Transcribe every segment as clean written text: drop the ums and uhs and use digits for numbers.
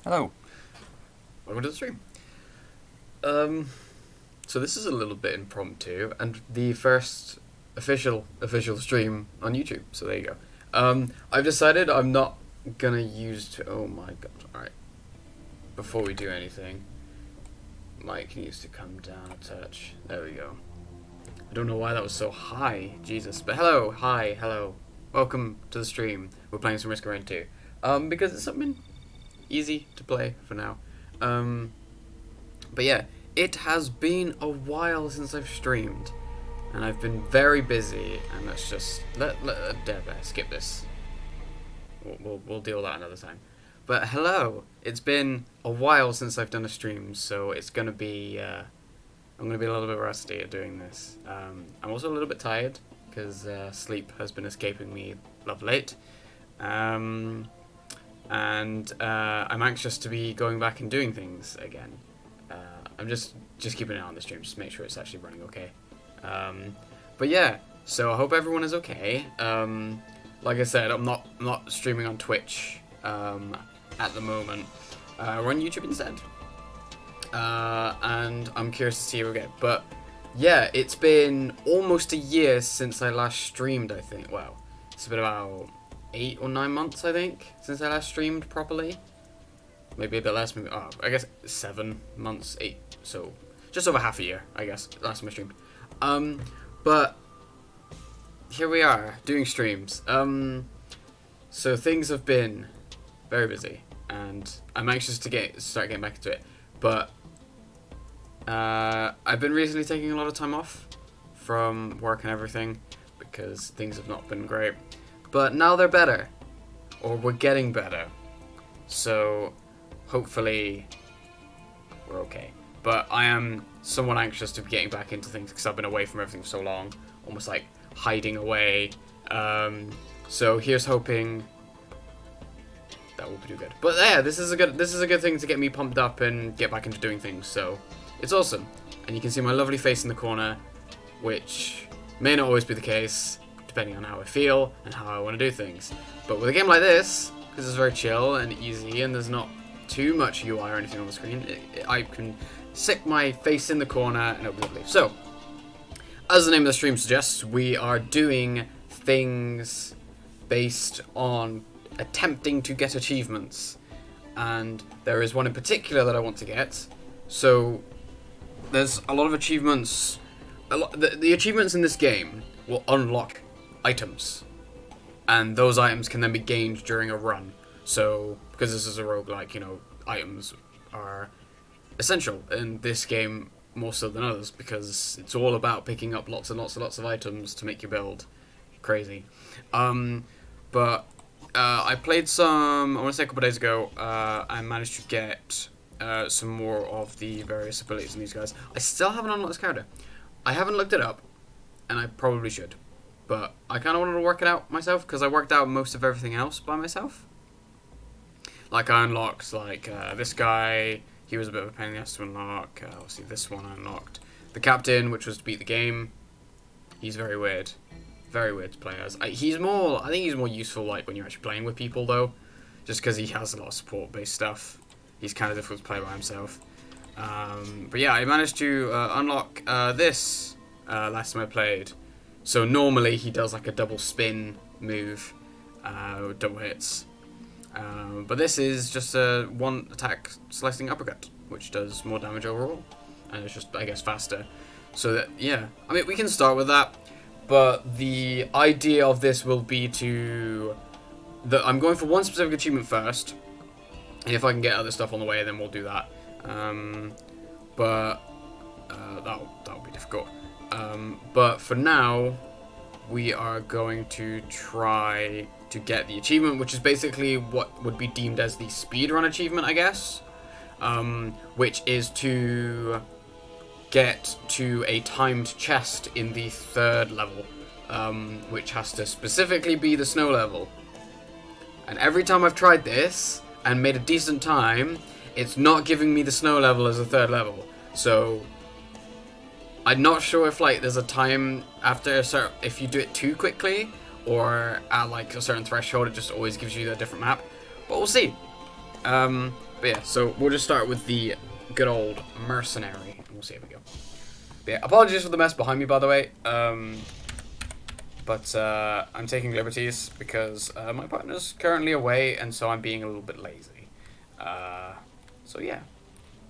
Hello. Welcome to the stream. So this is a little bit impromptu, and the first official stream on YouTube. So there you go. I've decided I'm not gonna use. Oh my god! All right. Before we do anything, mic needs to come down a touch. There we go. I don't know why that was so high, Jesus. But hello, hi, hello, welcome to the stream. We're playing some Risk Around 2. Because it's something easy to play for now. But yeah, it has been a while since I've streamed, and I've been very busy. And let's just skip this. We'll deal with that another time. But hello, it's been a while since I've done a stream, so it's gonna be I'm gonna be a little bit rusty at doing this. I'm also a little bit tired because sleep has been escaping me of late. And I'm anxious to be going back and doing things again. I'm just keeping an eye on the stream, just to make sure it's actually running okay. But yeah, so I hope everyone is okay. Like I said, I'm not streaming on Twitch at the moment. We're on YouTube instead. And I'm curious to see how we get. But yeah, it's been almost a year since I last streamed, I think. Well, it's been about 8 or 9 months, I think, since I last streamed properly. Maybe a bit less, maybe, I guess 7 months, 8, so just over half a year, I guess, last time I streamed. But here we are, doing streams. So things have been very busy, and I'm anxious to start getting back into it. But I've been recently taking a lot of time off from work and everything, because things have not been great. But now they're better, or we're getting better, so hopefully we're okay. But I am somewhat anxious to be getting back into things because I've been away from everything for so long, almost like hiding away. So here's hoping that will do good. But yeah, this is a good thing to get me pumped up and get back into doing things. So it's awesome, and you can see my lovely face in the corner, which may not always be the case, depending on how I feel and how I want to do things. But with a game like this, because it's very chill and easy and there's not too much UI or anything on the screen, I can stick my face in the corner and it'll be lovely. So, as the name of the stream suggests, we are doing things based on attempting to get achievements. And there is one in particular that I want to get. So, there's a lot of achievements. The achievements in this game will unlock items, and those items can then be gained during a run. So, because this is a roguelike, you know, items are essential in this game more so than others, because it's all about picking up lots and lots and lots of items to make your build crazy. But I played some, I want to say a couple of days ago, I managed to get some more of the various abilities in these guys. I still haven't unlocked this character. I haven't looked it up, and I probably should. But I kind of wanted to work it out myself, because I worked out most of everything else by myself. Like, I unlocked, like, this guy. He was a bit of a pain in the ass to unlock. Obviously, this one I unlocked. The captain, which was to beat the game. He's very weird. Very weird to play as. I think he's more useful, like, when you're actually playing with people, though. Just because he has a lot of support-based stuff. He's kind of difficult to play by himself. But yeah, I managed to unlock this last time I played. So normally he does like a double spin move, double hits. But this is just a one attack slicing uppercut, which does more damage overall. And it's just, I guess, faster. So that, yeah. I mean, we can start with that. But the idea of this will be I'm going for one specific achievement first. And if I can get other stuff on the way, then we'll do that. But that'll be difficult. But for now, we are going to try to get the achievement, which is basically what would be deemed as the speedrun achievement, I guess. Which is to get to a timed chest in the 3rd level, which has to specifically be the snow level. And every time I've tried this and made a decent time, it's not giving me the snow level as a 3rd level. So I'm not sure if like there's a time after if you do it too quickly, or at like a certain threshold it just always gives you a different map. But we'll see. But yeah, so we'll just start with the good old mercenary, and we'll see how we go. But yeah, apologies for the mess behind me, by the way. But I'm taking liberties because my partner's currently away, and so I'm being a little bit lazy. So yeah,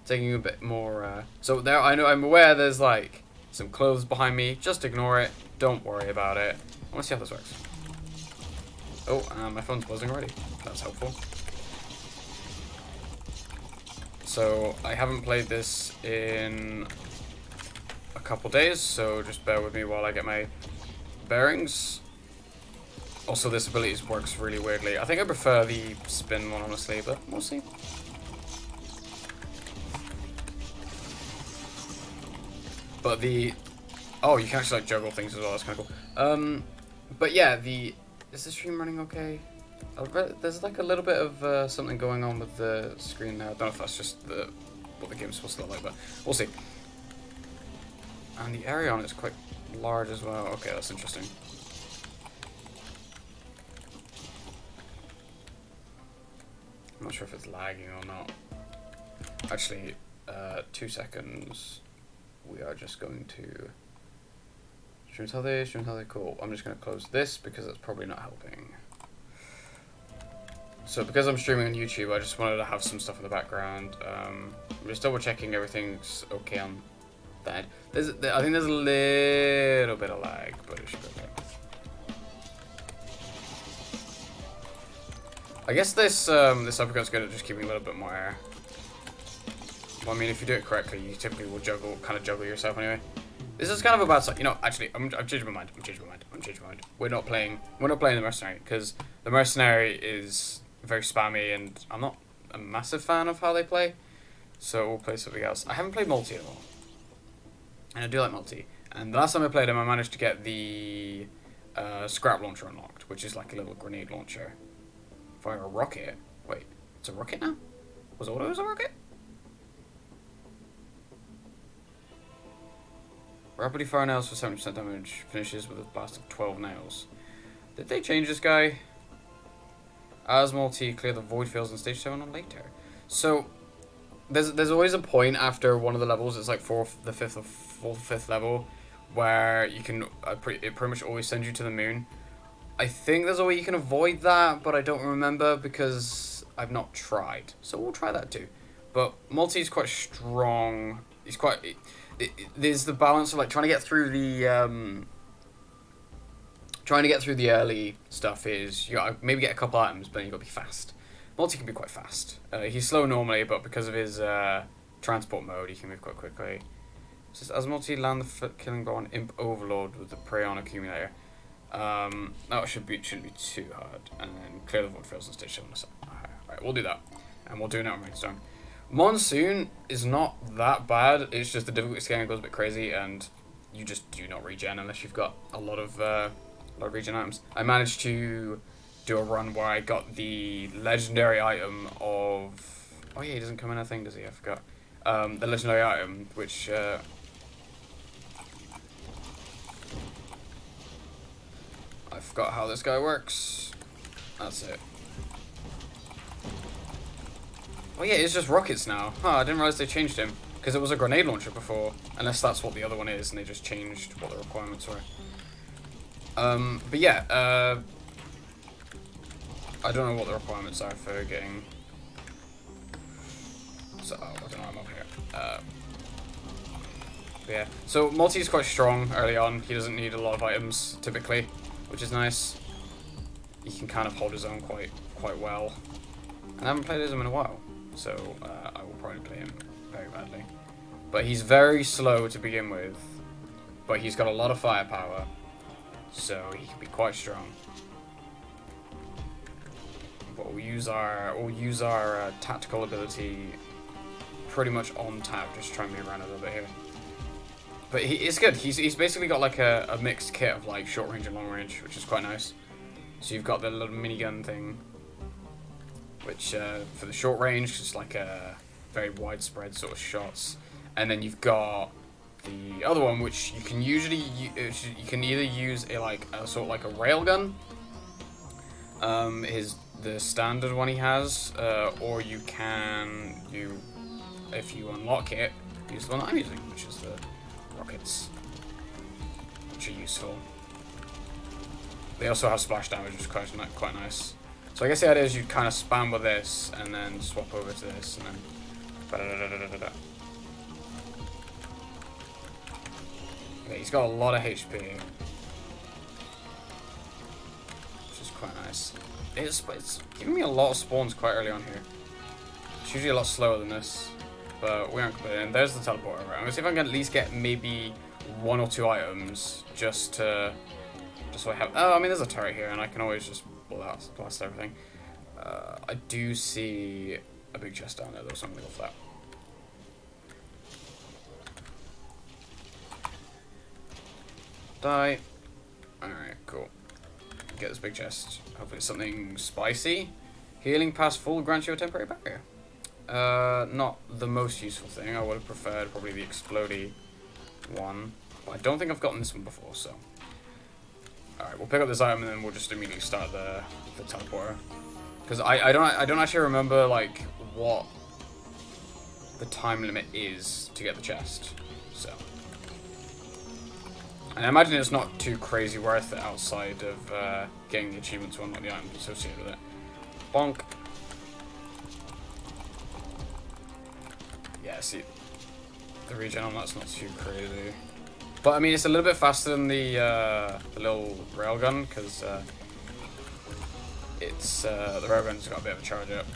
taking a bit more. So there, I'm aware there's like some clothes behind me. Just ignore it. Don't worry about it. I want to see how this works. Oh, my phone's buzzing already. That's helpful. So I haven't played this in a couple days, so just bear with me while I get my bearings. Also, this ability works really weirdly. I think I prefer the spin one, honestly, but we'll see. But oh, you can actually like juggle things as well. That's kind of cool. But yeah, is the stream running okay? There's like a little bit of something going on with the screen now. I don't know if that's just what the game's supposed to look like, but we'll see. And the area on it is quite large as well. Okay, that's interesting. I'm not sure if it's lagging or not. Actually, 2 seconds. We are just going to stream tell cool. I'm just going to close this because that's probably not helping. So because I'm streaming on YouTube, I just wanted to have some stuff in the background. I'm just double checking everything's okay on that. I think there's a little bit of lag, but it should be okay. I guess this uppercut's good at just keeping a little bit more air. Well, I mean, if you do it correctly, you typically will kind of juggle yourself anyway. This is kind of a bad side. You know, actually, I've changed my mind. We're not playing the mercenary because the mercenary is very spammy, and I'm not a massive fan of how they play. So we'll play something else. I haven't played multi at all, and I do like multi. And the last time I played him, I managed to get the scrap launcher unlocked, which is like a little grenade launcher. Fire a rocket. Wait, it's a rocket now? Was autos a rocket? Rapidly fire nails for 70% damage. Finishes with a blast of 12 nails. Did they change this guy? As multi, clear the void fields on stage 7 or later. So there's always a point after one of the levels. It's like the fifth level, where you can it pretty much always sends you to the moon. I think there's a way you can avoid that, but I don't remember because I've not tried. So we'll try that too. But multi is quite strong. He's quite. There's the balance of like trying to get through the early stuff is you gotta maybe get a couple items, but then you gotta be fast. Multi can be quite fast. He's slow normally, but because of his transport mode, he can move quite quickly. It says as multi land the foot killing blow on Imp Overlord with the Prey on accumulator. That shouldn't be too hard, and then clear the void fields and stage 7. Alright, we'll do that, and we'll do it now in Rainstorm. Monsoon is not that bad. It's just the difficulty scaling goes a bit crazy, and you just do not regen unless you've got a lot of regen items. I managed to do a run where I got the legendary item of. Oh yeah, he doesn't come in a thing, does he? I forgot. The legendary item, which. I forgot how this guy works. That's it. Oh yeah, it's just rockets now. Huh, I didn't realize they changed him. Because it was a grenade launcher before. Unless that's what the other one is and they just changed what the requirements were. But yeah, I don't know what the requirements are for getting... So, I don't know, I'm up here. Yeah, so multi is quite strong early on. He doesn't need a lot of items, typically, which is nice. He can kind of hold his own quite well. And I haven't played as him in a while, so I will probably play him very badly. But he's very slow to begin with, but he's got a lot of firepower, so he can be quite strong. But we'll use our tactical ability pretty much on tap, just try and move around a little bit here. But it's good. He's basically got like a mixed kit of like short range and long range, which is quite nice. So you've got the little minigun thing, which for the short range is like a very widespread sort of shots, and then you've got the other one, which you can usually you can either use a sort of like a railgun. the standard one he has, or you can, if you unlock it, use the one that I'm using, which is the rockets, which are useful. They also have splash damage, which is quite nice. So I guess the idea is you kind of spam with this, and then swap over to this, and then... Okay, he's got a lot of HP, which is quite nice. It's giving me a lot of spawns quite early on here. It's usually a lot slower than this, but we aren't completely in. There's the teleporter. Right, I'm gonna see if I can at least get maybe 1 or 2 items just so I have. Oh, I mean, there's a turret here, and I can always just blast everything. I do see a big chest down there, though, so I'm gonna go for that. Die. Alright, cool. Get this big chest. Hopefully it's something spicy. Healing past full grants you a temporary barrier. Not the most useful thing. I would have preferred probably the explodey one. But I don't think I've gotten this one before, so. Alright, we'll pick up this item and then we'll just immediately start the teleporter. Because I don't actually remember like what the time limit is to get the chest. So. And I imagine it's not too crazy worth it outside of getting the achievement to unlock the items associated with it. Bonk. Yeah, see, the regen on that's not too crazy. But I mean, it's a little bit faster than the little railgun, because it's the railgun's got a bit of a charge up.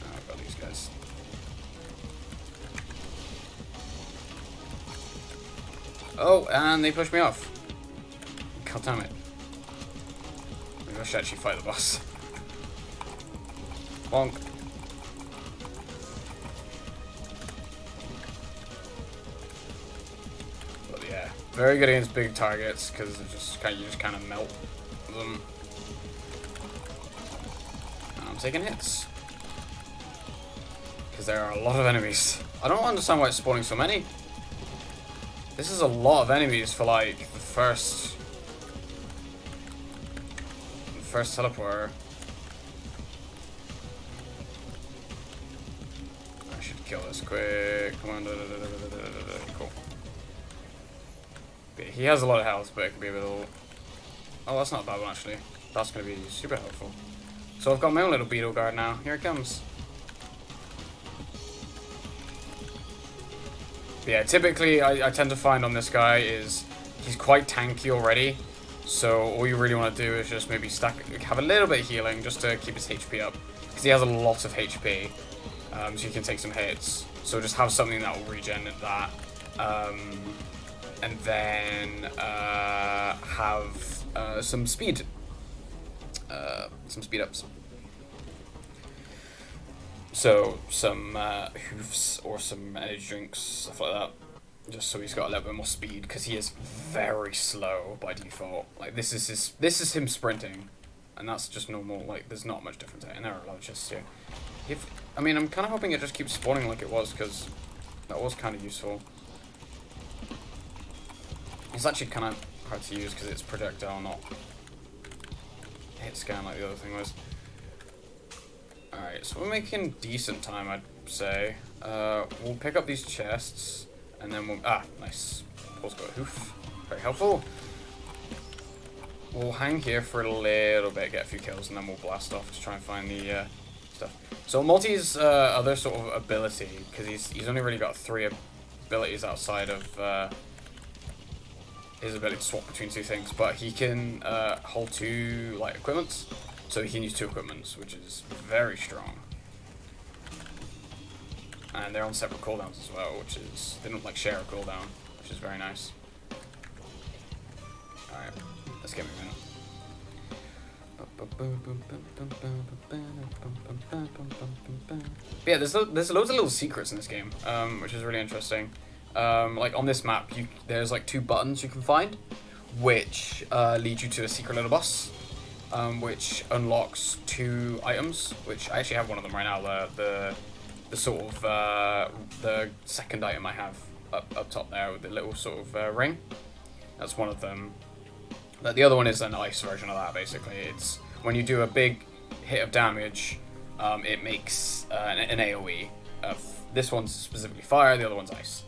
Oh, I've got these guys. Oh, and they pushed me off. God damn it. Maybe I should actually fight the boss. Bonk. But yeah, very good against big targets because you just kind of melt them. And I'm taking hits because there are a lot of enemies. I don't understand why it's spawning so many. This is a lot of enemies for like the first teleporter. I should kill this quick. Come on, cool. But he has a lot of health, but it could be a little. Oh, that's not a bad one actually. That's gonna be super helpful. So I've got my own little beetle guard now. Here it comes. Yeah, typically I tend to find on this guy is he's quite tanky already, so all you really want to do is just maybe have a little bit of healing just to keep his HP up, because he has a lot of HP, so you can take some hits. So just have something that will regen that, and then have some speed ups. So some hoofs or some energy drinks, stuff like that, just so he's got a little bit more speed, because he is very slow by default. Like this is him sprinting, and that's just normal. Like there's not much difference there, and there are a lot of chests here. I mean, I'm kind of hoping it just keeps spawning like it was, because that was kind of useful. It's actually kind of hard to use because it's projectile, not hit scan like the other thing was. Alright, so we're making decent time, I'd say. We'll pick up these chests, and then we'll... Ah, nice. Paul's got a hoof. Very helpful. We'll hang here for a little bit, get a few kills, and then we'll blast off to try and find the stuff. So Multi's other sort of ability, because he's only really got 3 abilities outside of his ability to swap between 2 things, but he can hold 2 like equipments. So he can use 2 equipments, which is very strong. And they're on separate cooldowns as well, which is... They don't like share a cooldown, which is very nice. Alright, let's get moving. But yeah, there's loads of little secrets in this game, which is really interesting. Like on this map, there's like 2 buttons you can find, which lead you to a secret little boss. Which unlocks 2 items, which I actually have one of them right now, the sort of, the second item I have up top there with the little sort of ring. That's one of them, But the other one is an ice version of that, basically. It's when you do a big hit of damage, it makes an AoE. This one's specifically fire, the other one's ice.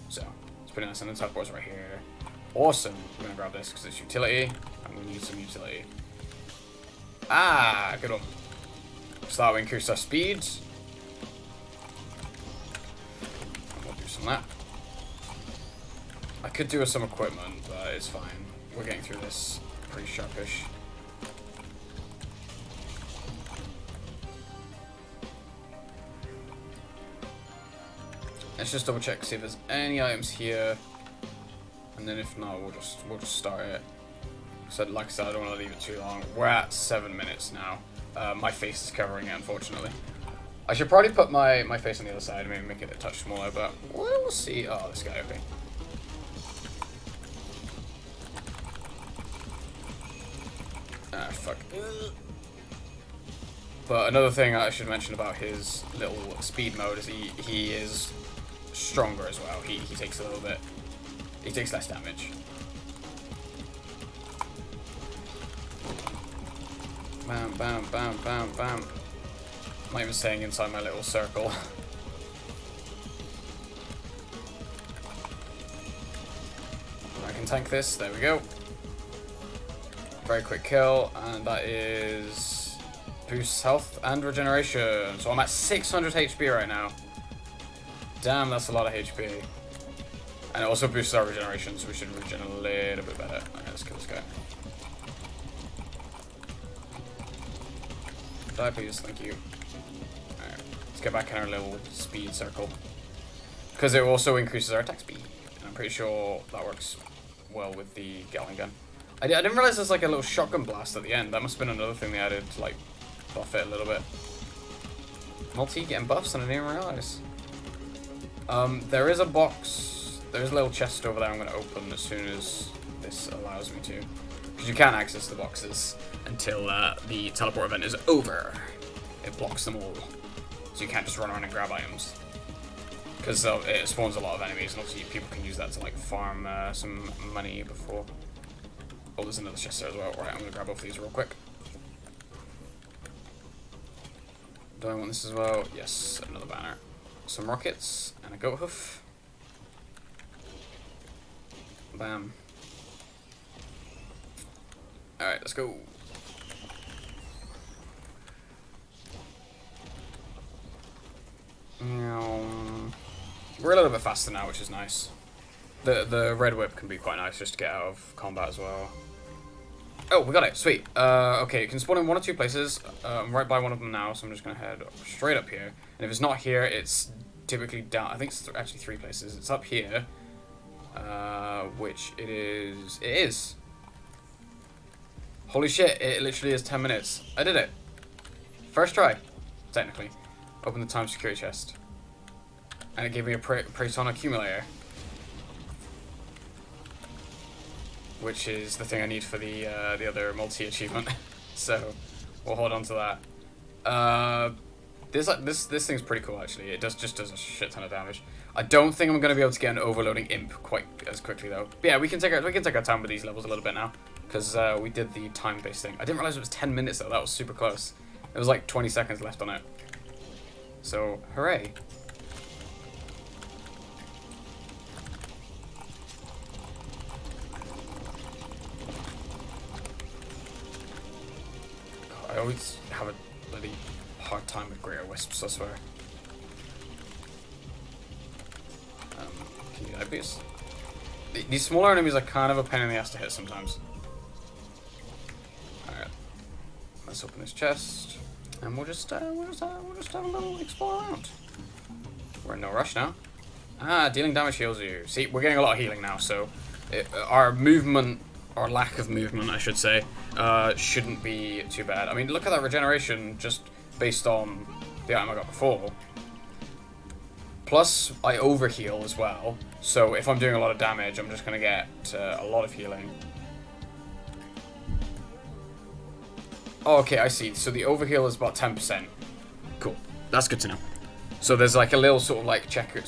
So, it's pretty nice. And the teleport's right here. Awesome. I'm going to grab this because it's utility. I'm going to need some utility. Ah, good one. So that will increase our speed. And we'll do some of that. I could do with some equipment, but it's fine. We're getting through this pretty sharpish. Let's just double check, see if there's any items here, and then if not, we'll just start it. So like I said, I don't want to leave it too long. We're at 7 minutes now. My face is covering it, unfortunately. I should probably put my face on the other side, maybe make it a touch smaller, but we'll see. Oh, this guy, okay. Ah, fuck. But another thing I should mention about his little speed mode is he is stronger as well. He takes a little bit. He takes less damage. Bam, bam, bam, bam, bam. I'm not even staying inside my little circle. I can tank this. There we go. Very quick kill, and that is boosts health and regeneration. So I'm at 600 HP right now. Damn, that's a lot of HP. And it also boosts our regeneration, so we should regen a little bit better. Okay, let's kill this guy. Die, please. Thank you. Alright, let's get back in our little speed circle. Because it also increases our attack speed. And I'm pretty sure that works well with the Gatling gun. I didn't realize there's like a little shotgun blast at the end. That must have been another thing they added to like buff it a little bit. Multi getting buffs and I didn't even realize. There is a box. There's a little chest over there I'm going to open as soon as this allows me to. Because you can't access the boxes until the teleport event is over. It blocks them all. So you can't just run around and grab items. Because it spawns a lot of enemies and obviously people can use that to like farm some money before. Oh, there's another chest there as well. Right, I'm going to grab both of these real quick. Do I want this as well? Yes, another banner. Some rockets and a goat hoof. Bam. Alright, let's go. We're a little bit faster now, which is nice. The red whip can be quite nice just to get out of combat as well. Oh, we got it. Sweet. Okay, it can spawn in 1 or 2 places. I'm right by one of them now, so I'm just going to head straight up here. And if it's not here, it's typically down. I think it's actually 3 places. It's up here, which it is. It is. Holy shit, it literally is 10 minutes. I did it. First try, technically. Open the time security chest. And it gave me a Proton accumulator. Which is the thing I need for the other multi-achievement. So, we'll hold on to that. This thing's pretty cool, actually. It just does a shit ton of damage. I don't think I'm going to be able to get an overloading imp quite as quickly, though. But yeah, we can take our time with these levels a little bit now. Because we did the time-based thing. I didn't realize it was 10 minutes, though. That was super close. It was like 20 seconds left on it. So, hooray. I always have a bloody hard time with greater wisps, I swear. Can you die, please? These smaller enemies are kind of a pain in the ass to hit sometimes. Alright. Let's open this chest. And we'll just have a little explore around. We're in no rush now. Ah, dealing damage heals you. See, we're getting a lot of healing now, so our movement, or lack of movement, I should say, shouldn't be too bad. I mean, look at that regeneration just based on the item I got before. Plus, I overheal as well, so if I'm doing a lot of damage, I'm just going to get a lot of healing. Oh, okay, I see. So the overheal is about 10%. Cool. That's good to know. So there's like a little sort of like checkered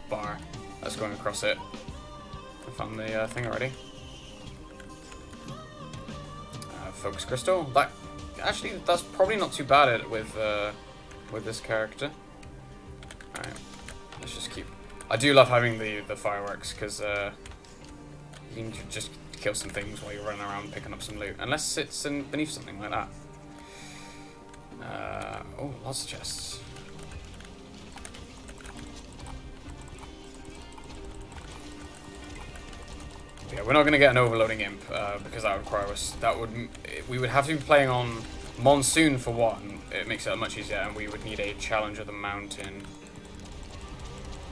bar that's going across it. I found the thing already. focus crystal. That actually, that's probably not too bad with this character. All right, let's just keep. I do love having the fireworks because you can just kill some things while you're running around picking up some loot, unless it's beneath something like that. Oh, lots of chests. Yeah, we're not going to get an overloading imp because that would require us. We would have to be playing on monsoon for one. It makes it much easier, and we would need a challenge of the mountain.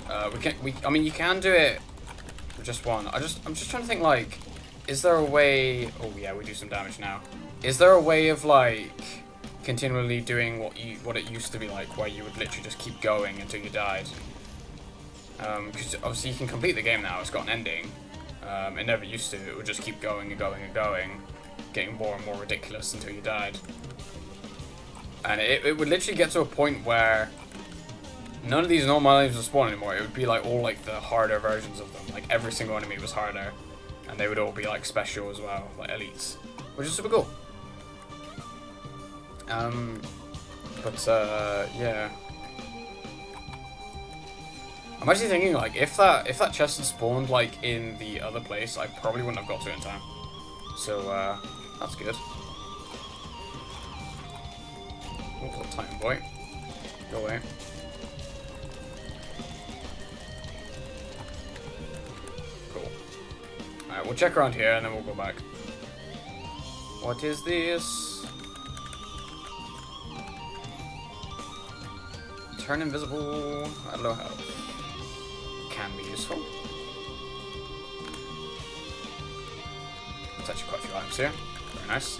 I mean, you can do it with just one. I'm just trying to think, like, is there a way? Oh yeah, we do some damage now. Is there a way of like continually doing what it used to be like, where you would literally just keep going until you died? Because obviously you can complete the game now. It's got an ending. It never used to. It would just keep going and going and going, getting more and more ridiculous until you died. And it would literally get to a point where none of these normal enemies would spawn anymore. It would be like all like the harder versions of them. Like every single enemy was harder, and they would all be like special as well, like elites, which is super cool. Yeah. I'm actually thinking, like, if that chest had spawned like in the other place, I probably wouldn't have got to it in time. So that's good. Oh, little Titan boy, go away. Cool. All right, we'll check around here and then we'll go back. What is this? Turn invisible at low health. Can be useful. There's actually quite a few items here. Very nice.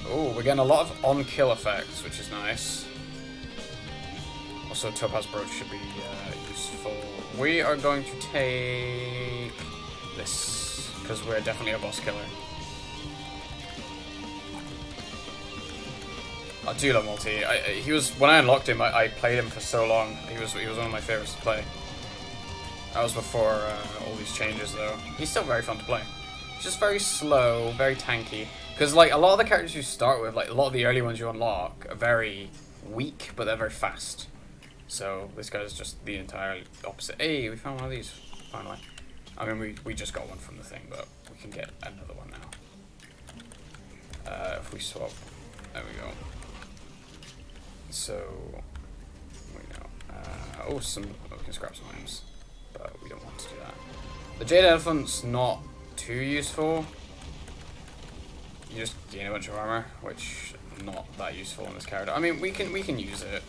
Oh, we're getting a lot of on-kill effects, which is nice. Also, Topaz Brooch should be useful. We are going to take this, because we're definitely a boss killer. I do love Multi. When I unlocked him, I played him for so long. He was one of my favorites to play. That was before all these changes, though. He's still very fun to play. He's just very slow, very tanky. Because like a lot of the characters you start with, like a lot of the early ones you unlock, are very weak, but they're very fast. So this guy's just the entire opposite. Hey, we found one of these finally. I mean, we just got one from the thing, but we can get another one now. If we swap, there we go. So we know. We can scrap some items, but we don't want to do that. The Jade Elephant's not too useful. You just gain a bunch of armor, which is not that useful in this character. I mean, we can use it.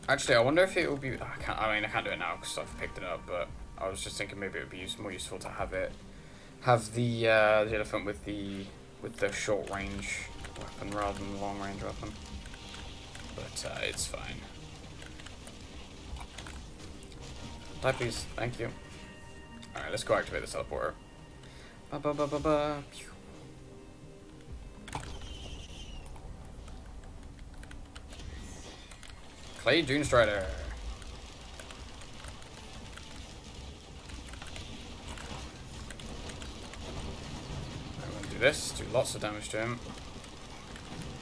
Actually, I wonder if it would be. I can't do it now because I've picked it up. But I was just thinking maybe it would be more useful to have the elephant with the short range weapon rather than the long range weapon. But it's fine. Die, please. Thank you. Alright, let's go activate the teleporter. Ba ba ba ba ba. Pew. Clay Dune Strider. I'm going to do this, do lots of damage to him.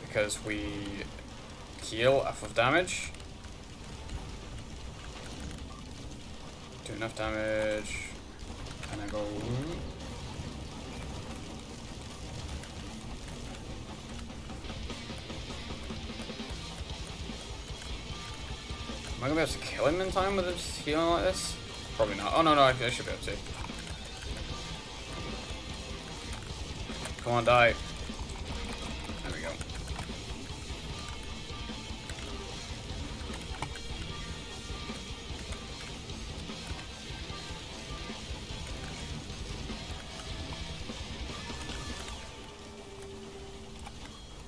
Because we heal off of damage. Do enough damage. And I go. Am I gonna be able to kill him in time with his healing like this? Probably not. Oh no, I should be able to. Come on, die. There we go.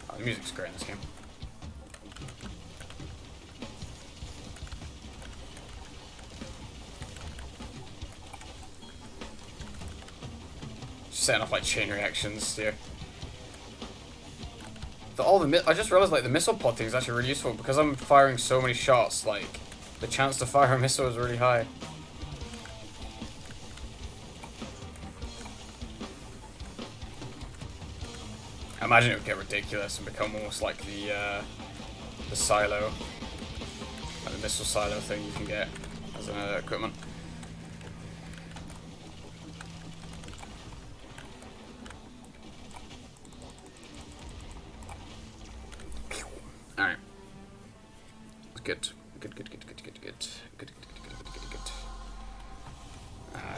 Oh, the music's great in this game. Setting off like chain reactions here. I just realized like the missile pod thing is actually really useful because I'm firing so many shots. Like the chance to fire a missile is really high. I imagine it would get ridiculous and become almost like the silo, like the missile silo thing you can get as an equipment. All right, it's good. Good.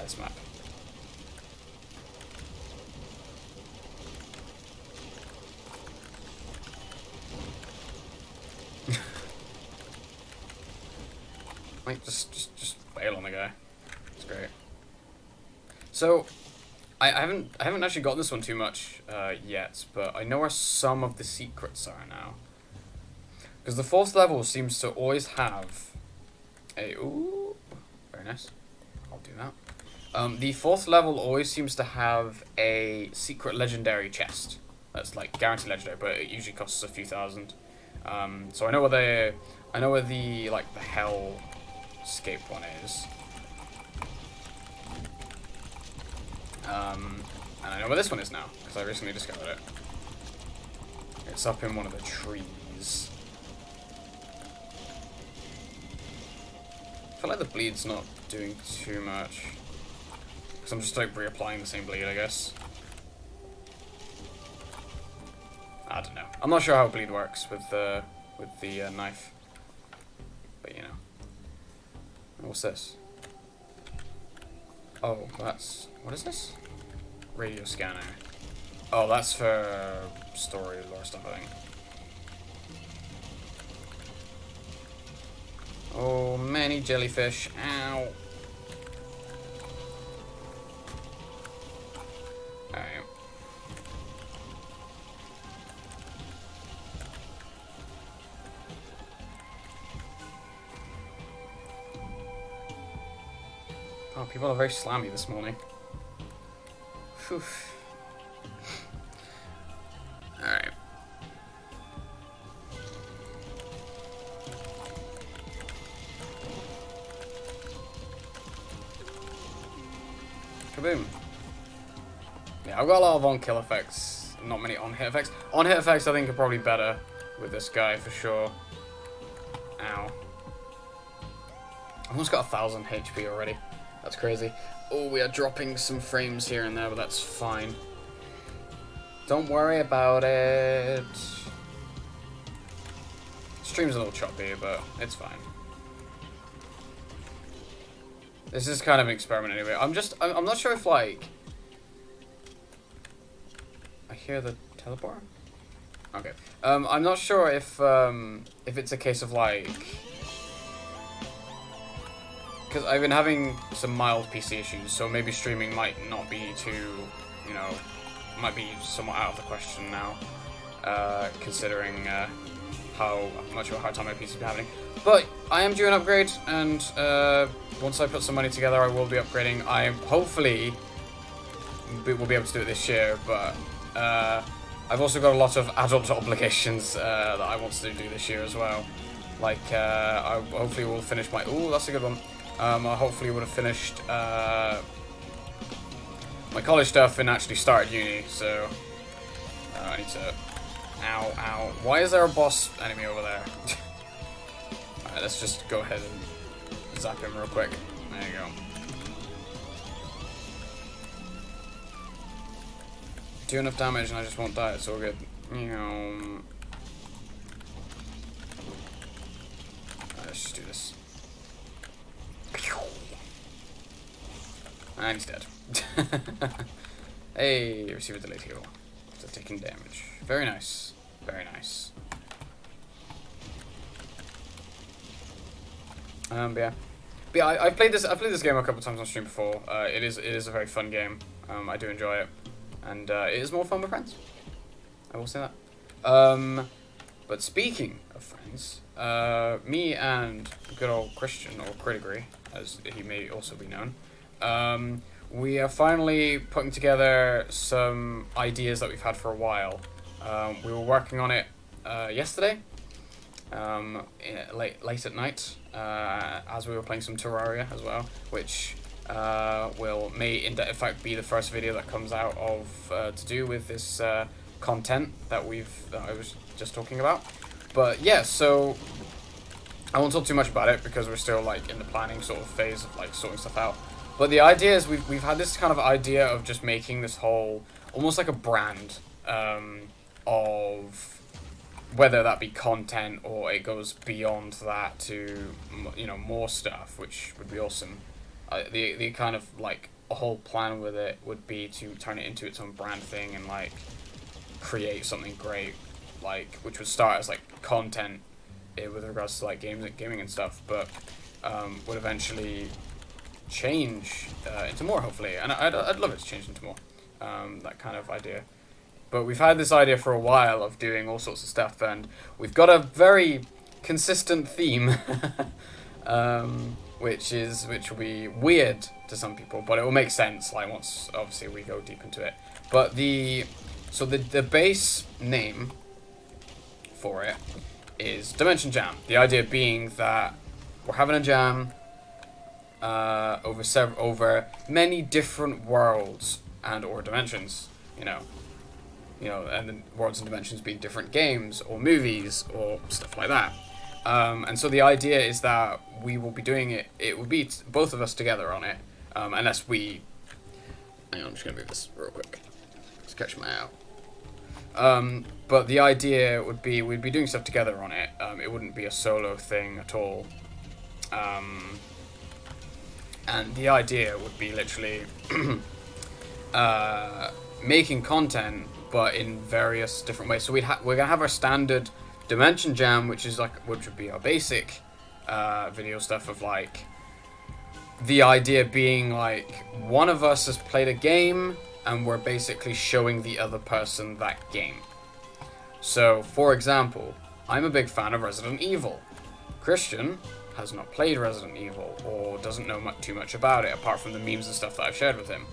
This map. Wait, just bail on the guy. It's great. So, I haven't actually got this one too much yet, but I know where some of the secrets are now. Because the fourth level seems to always have a... Ooh, very nice. I'll do that. The fourth level always seems to have a secret legendary chest. That's like guaranteed legendary, but it usually costs a few thousand. So I know where the like the hellscape one is. And I know where this one is now because I recently discovered it. It's up in one of the trees. I feel like the bleed's not doing too much. Because I'm just like reapplying the same bleed, I guess. I don't know. I'm not sure how bleed works with the knife. But you know. What's this? Oh, that's... What is this? Radio scanner. Oh, that's for story lore stuff, I think. Oh, many jellyfish. Ow. Alright. Oh, people are very slammy this morning. Whew. Alright. Kaboom. Yeah, I've got a lot of on-kill effects, not many on-hit effects. On-hit effects I think are probably better with this guy for sure. Ow. I've almost got 1,000 HP already. That's crazy. Oh, we are dropping some frames here and there, but that's fine. Don't worry about it. Stream's a little choppy, but it's fine. This is kind of an experiment anyway. I'm not sure if like... I hear the teleporter? Okay. I'm not sure if it's a case of like... Because I've been having some mild PC issues, so maybe streaming might not be too, you know, might be somewhat out of the question now, considering how much of a hard time my PC's been having. But I am due an upgrade, and once I put some money together, I will be upgrading. I hopefully will be able to do it this year, but I've also got a lot of adult obligations that I want to do this year as well. Like, I hopefully will finish my... Ooh, that's a good one. I hopefully would have finished my college stuff and actually started uni, so I need to... Ow. Why is there a boss enemy over there? Alright, let's just go ahead and zap him real quick. There you go. Do enough damage and I just won't die, it's all good. Alright, let's just do this. And he's dead. Hey, receive a delayed heal. So taking damage. Very nice. Very nice. But yeah, I've played this game a couple times on stream before. It is a very fun game. I do enjoy it, and it is more fun with friends. I will say that. But speaking of friends, me and good old Christian, or Critigry, as he may also be known, we are finally putting together some ideas that we've had for a while. We were working on it yesterday, late at night, as we were playing some Terraria as well, which may in fact be the first video that comes out of to do with this content that I was just talking about. But yeah, so I won't talk too much about it because we're still like in the planning sort of phase of like sorting stuff out. But the idea is we've had this kind of idea of just making this whole almost like a brand of whether that be content or it goes beyond that to more stuff, which would be awesome. The kind of like a whole plan with it would be to turn it into its own brand thing and like create something great, like which would start as like content with regards to like gaming and stuff, but would eventually change into more, hopefully, and I'd love it to change into more, that kind of idea. But we've had this idea for a while of doing all sorts of stuff, and we've got a very consistent theme, which will be weird to some people, but it will make sense like once obviously we go deep into it. But the base name for it is Dimension Jam. The idea being that we're having a jam over many different worlds and or dimensions, and then worlds and dimensions being different games or movies or stuff like that. And so the idea is that we will be doing it. It will be both of us together on it, unless we. Hang on, I'm just gonna move this real quick. Just catch my eye out. But the idea would be we'd be doing stuff together on it. It wouldn't be a solo thing at all. And the idea would be literally making content, but in various different ways. So we're gonna have our standard Dimension Jam, which would be our basic video stuff of like the idea being like one of us has played a game and we're basically showing the other person that game. So, for example, I'm a big fan of Resident Evil. Christian has not played Resident Evil or doesn't know too much about it apart from the memes and stuff that I've shared with him.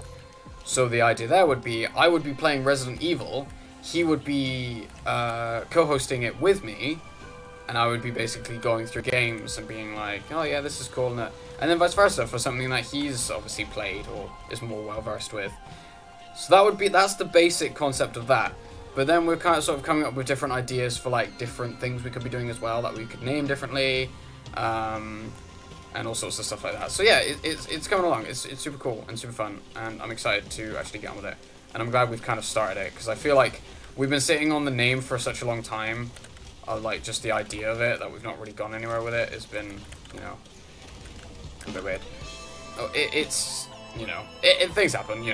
So the idea there would be I would be playing Resident Evil, he would be co-hosting it with me, and I would be basically going through games and being like, oh yeah, this is cool, and then vice versa for something that he's obviously played or is more well versed with. So that's the basic concept of that. But then we're kind of sort of coming up with different ideas for like different things we could be doing as well that we could name differently, and all sorts of stuff like that. So yeah, it's coming along. It's super cool and super fun, and I'm excited to actually get on with it. And I'm glad we've kind of started it because I feel like we've been sitting on the name for such a long time. Like just the idea of it, that we've not really gone anywhere with it, has been a bit weird. Oh, it's things happen.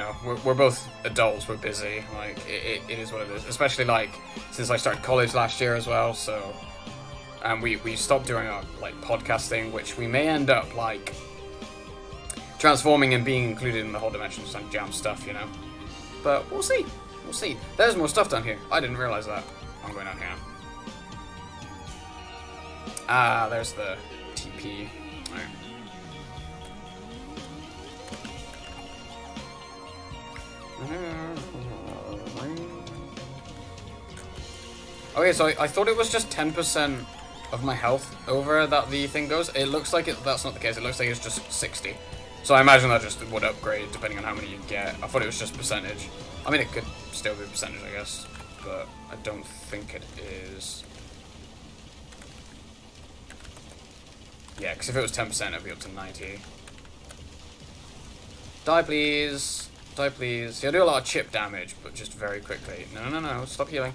We're both adults. We're busy. Like it is what it is. Especially like since I started college last year as well. So, and we stopped doing our like podcasting, which we may end up like transforming and being included in the whole Dimensions and Jam stuff. But we'll see. We'll see. There's more stuff down here. I didn't realize that. I'm going down here now. Ah, there's the TP. Alright. Okay, so I thought it was just 10% of my health over that the thing goes. It looks like that's not the case. It looks like it's just 60. So I imagine that just would upgrade depending on how many you get. I thought it was just percentage. I mean, it could still be percentage, I guess, but I don't think it is. Yeah, because if it was 10%, it'd be up to 90. Die, please. Die, please. Yeah, I do a lot of chip damage, but just very quickly. No. Stop healing.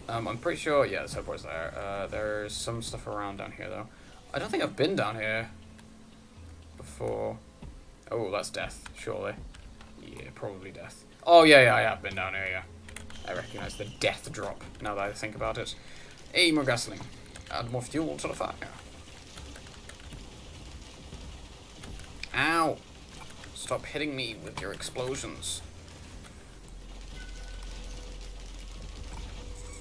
I'm pretty sure... Yeah, the teleport's there. There's some stuff around down here, though. I don't think I've been down here before. Oh, that's death, surely. Yeah, probably death. Oh, yeah, I have been down here, yeah. I recognize the death drop, now that I think about it. Hey, more gasoline. Add more fuel to the fire. Ow! Stop hitting me with your explosions.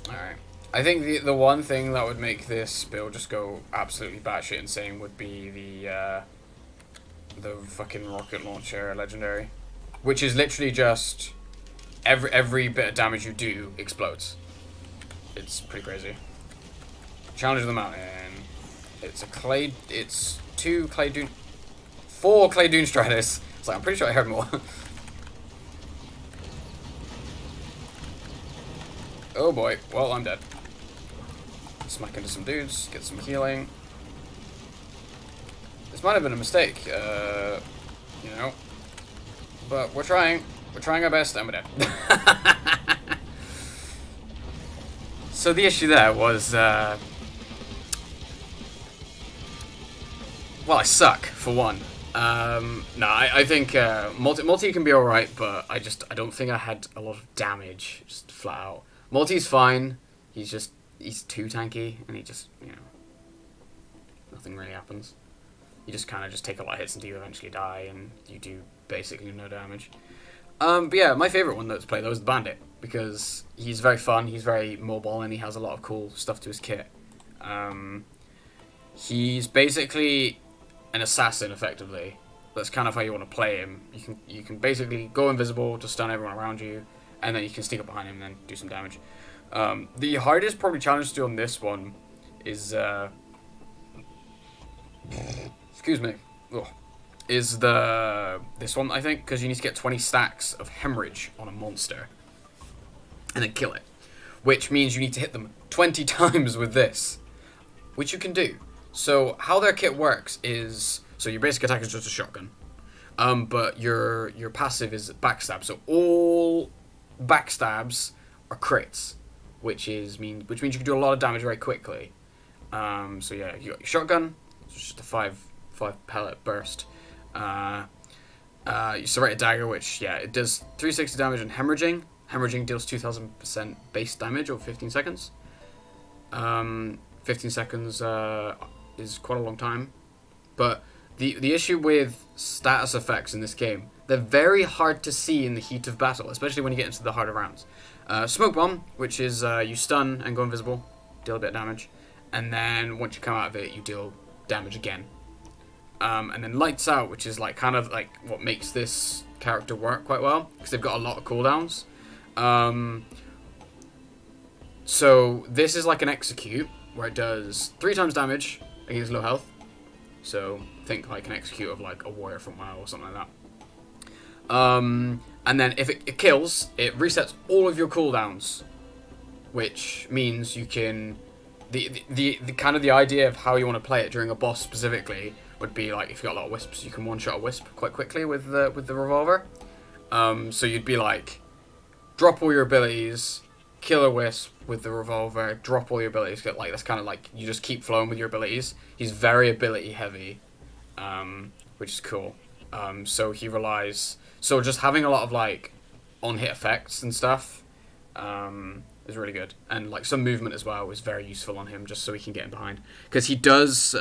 Alright. I think the one thing that would make this build just go absolutely batshit insane would be the fucking rocket launcher legendary. Which is literally just every bit of damage you do explodes. It's pretty crazy. Challenge of the Mountain. It's four clay dune striders. It's like, I'm pretty sure I heard more. Oh boy. Well, I'm dead. Smack into some dudes. Get some healing. This might have been a mistake. You know. But we're trying. We're trying our best, and we're dead. So the issue there was, well, I suck, for one. No, I think multi can be alright, but I don't think I had a lot of damage, just flat out. Multi's fine, he's too tanky, and he just, you know, nothing really happens. You just kind of just take a lot of hits until you eventually die, and you do basically no damage. But yeah, my favourite one to play though is the Bandit, because he's very fun, he's very mobile, and he has a lot of cool stuff to his kit. He's basically an assassin, effectively. That's kind of how you want to play him. You can basically go invisible to stun everyone around you, and then you can sneak up behind him and then do some damage. The hardest probably challenge to do on this one is excuse me. Ugh. Is this one, I think, because you need to get 20 stacks of hemorrhage on a monster and then kill it, which means you need to hit them 20 times with this, which you can do. So how their kit works is, so your basic attack is just a shotgun, but your passive is backstab. So all backstabs are crits, which means you can do a lot of damage very quickly. So yeah, you got your shotgun, it's just a five pellet burst. You serrate a dagger, which, yeah, it does 360 damage and hemorrhaging. Hemorrhaging deals 2000% base damage over 15 seconds. 15 seconds is quite a long time. But the issue with status effects in this game, they're very hard to see in the heat of battle, especially when you get into the harder rounds. Smoke Bomb, which is you stun and go invisible, deal a bit of damage. And then once you come out of it, you deal damage again. And then Lights Out, which is like kind of like what makes this character work quite well, because they've got a lot of cooldowns. So this is like an execute, where it does 3 times damage against low health. So think like an execute of like a warrior from WoW or something like that. And then if it kills, it resets all of your cooldowns, which means you can... The kind of the idea of how you want to play it during a boss specifically would be like, if you got a lot of wisps, you can one-shot a wisp quite quickly with the revolver. So you'd be like, drop all your abilities, kill a wisp with the revolver, drop all your abilities. Like, that's kind of like, you just keep flowing with your abilities. He's very ability heavy, which is cool. So he relies... So just having a lot of like on-hit effects and stuff is really good. And like some movement as well is very useful on him, just so he can get in behind. Because he does,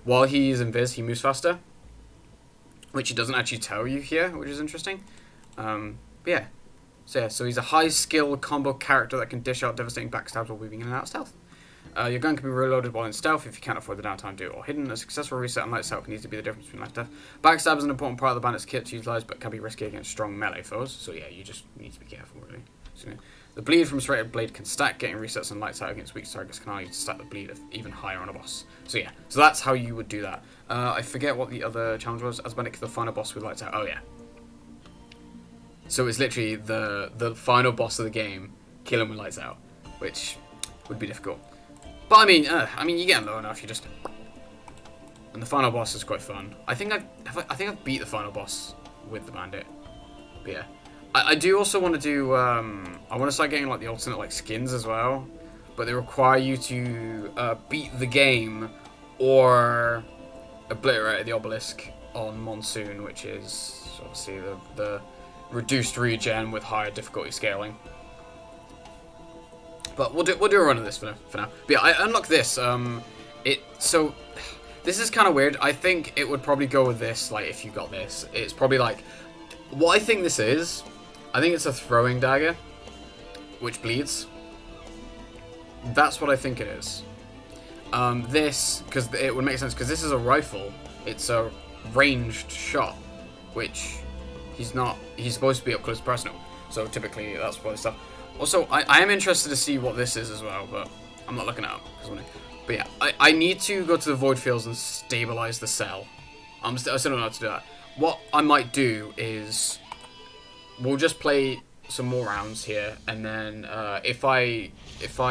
while he's invis, he moves faster, which he doesn't actually tell you here, which is interesting. But yeah. So he's a high-skill combo character that can dish out devastating backstabs while weaving in and out of stealth. Your gun can be reloaded while in stealth if you can't afford the downtime, do it or hidden. A successful reset on Lights Out can easily be the difference between life and death. Backstab is an important part of the bandit's kit to utilize, but can be risky against strong melee foes. So yeah, you just need to be careful, really. So, yeah. The bleed from serrated blade can stack. Getting resets on Lights Out against weak targets can allow you to stack the bleed even higher on a boss. So yeah, so that's how you would do that. I forget what the other challenge was. As Bandit, the final boss with Lights Out. Oh yeah. So it's literally the final boss of the game, kill him with Lights Out, which would be difficult. But I mean, you get him low enough, you just... And the final boss is quite fun. I think I've beat the final boss with the Bandit. But yeah. I do also want to do, I want to start getting like the alternate like skins as well. But they require you to beat the game or obliterate the obelisk on Monsoon, which is obviously the reduced regen with higher difficulty scaling. But we'll do a run of this for now. But yeah, I unlocked this. So this is kind of weird. I think it would probably go with this. Like if you got this, it's probably like what I think this is. I think it's a throwing dagger, which bleeds. That's what I think it is. This, because it would make sense, because this is a rifle. It's a ranged shot, which he's supposed to be up close and personal. So typically that's what stuff. Also, I am interested to see what this is as well, but I'm not looking it up. But yeah, I need to go to the Void Fields and stabilize the cell. I still don't know how to do that. What I might do is we'll just play some more rounds here, and then if I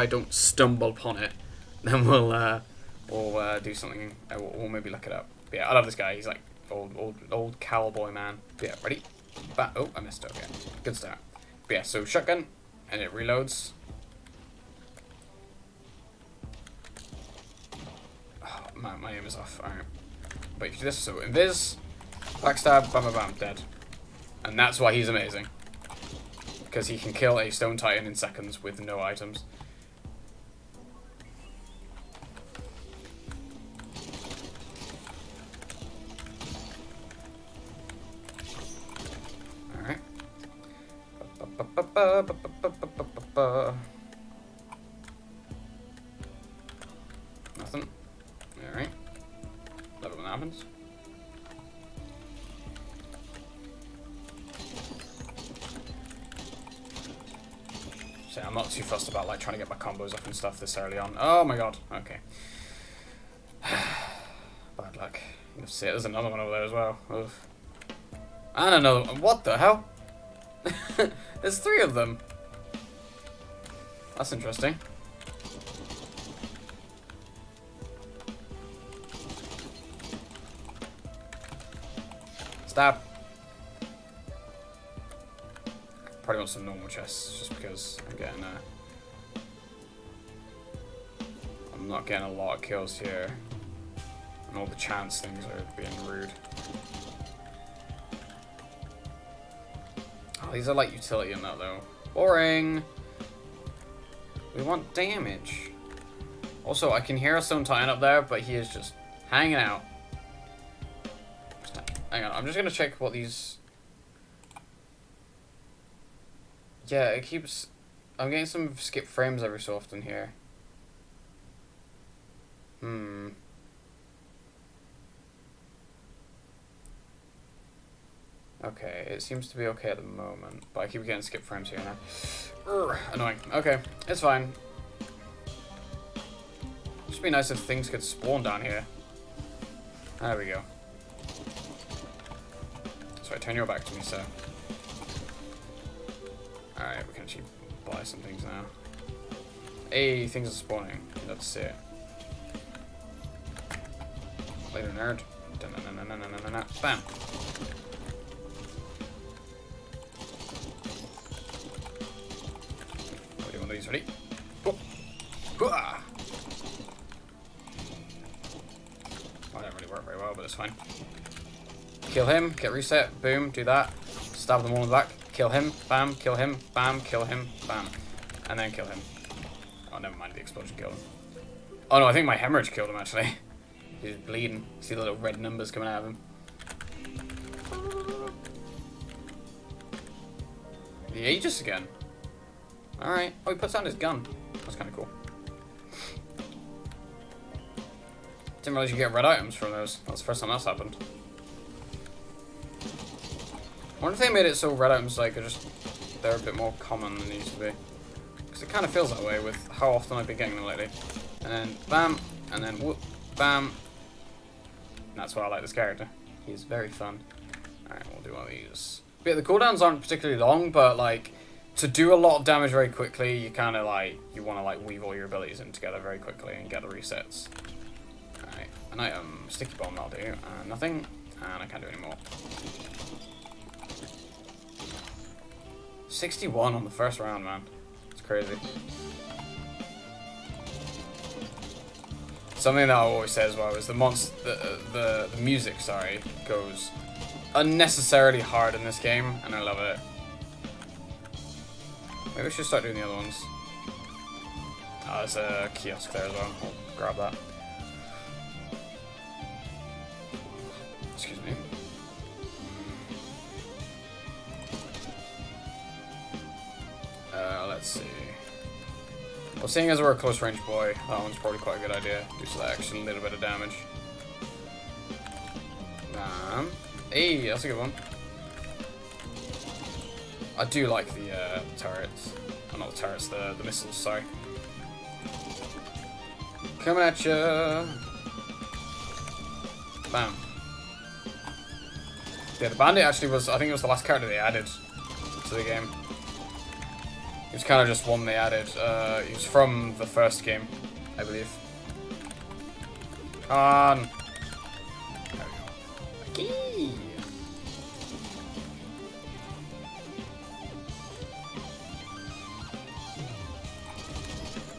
don't stumble upon it, then we'll do something. We'll maybe look it up. But yeah, I love this guy. He's like old cowboy man. But yeah, ready? Oh, I missed. Okay, good start. But yeah, so shotgun, and it reloads. Oh, my aim is off. All right, but you can do this. So invis, backstab, bam, bam, bam, dead. And that's why he's amazing. Because he can kill a stone titan in seconds with no items. Alright. Nothing. Alright. Love it when that happens. So I'm not too fussed about like trying to get my combos up and stuff this early on. Oh my god. Okay. Bad luck. You see it. There's another one over there as well. Oof. And another one. What the hell? There's 3 of them. That's interesting. Stab. Probably want some normal chests just because I'm not getting a lot of kills here. And all the chance things are being rude. Oh, these are like utility in that though. Boring. We want damage. Also, I can hear a stone titan up there, but he is just hanging out. Hang on, I'm just gonna check what these. Yeah, it keeps. I'm getting some skip frames every so often here. Okay, it seems to be okay at the moment, but I keep getting skip frames here now. Urgh, annoying. Okay, it's fine. It'd be nice if things could spawn down here. There we go. Sorry, turn your back to me, sir. Alright, we can actually buy some things now. Hey, things are spawning. Let's see it. Later, nerd. Bam. I'll do one of these. Ready? Oh, that really worked very well, but it's fine. Kill him, get reset, boom, do that. Stab them all in the back. Kill him, bam, kill him, bam, kill him, bam. And then kill him. Oh, never mind, the explosion killed him. Oh no, I think my hemorrhage killed him actually. He's bleeding. See the little red numbers coming out of him. The Aegis again. Alright. Oh, he puts down his gun. That's kind of cool. Didn't realize you get red items from those. That's the first time that's happened. I wonder if they made it so red items like they're a bit more common than they used to be. Because it kind of feels that way with how often I've been getting them lately. And then bam, and then whoop, bam. And that's why I like this character. He's very fun. Alright, we'll do one of these. But yeah, the cooldowns aren't particularly long, but like to do a lot of damage very quickly, you kind of like you want to like weave all your abilities in together very quickly and get the resets. Alright, an item, sticky bomb, that'll do. Nothing, and I can't do any more. 61 on the first round, man. It's crazy. Something that I always say as well is the music, sorry, goes unnecessarily hard in this game, and I love it. Maybe we should start doing the other ones. Oh, there's a kiosk there as well. I'll grab that. Excuse me. Let's see. Well, seeing as we're a close range boy, that one's probably quite a good idea. Do some action, a little bit of damage. Hey, that's a good one. I do like the turrets. Oh, not the turrets, the missiles, sorry. Coming at ya. Bam. Yeah, the bandit actually was, I think it was the last character they added to the game. He was kind of just one they added. He was from the first game, I believe. Come on. There we go. Okay.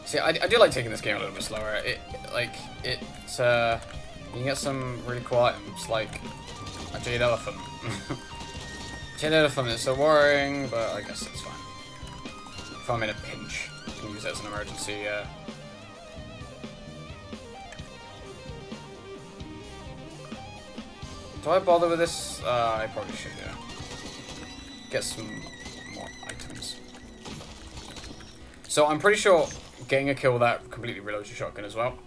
See, I do like taking this game a little bit slower. You can get some really cool items, like a jade elephant. Jade elephant is so worrying, but I guess it's fine. If I'm in a pinch, I can use it as an emergency. Do I bother with this? I probably should, yeah. Get some more items. So I'm pretty sure getting a kill with that completely reloads your shotgun as well.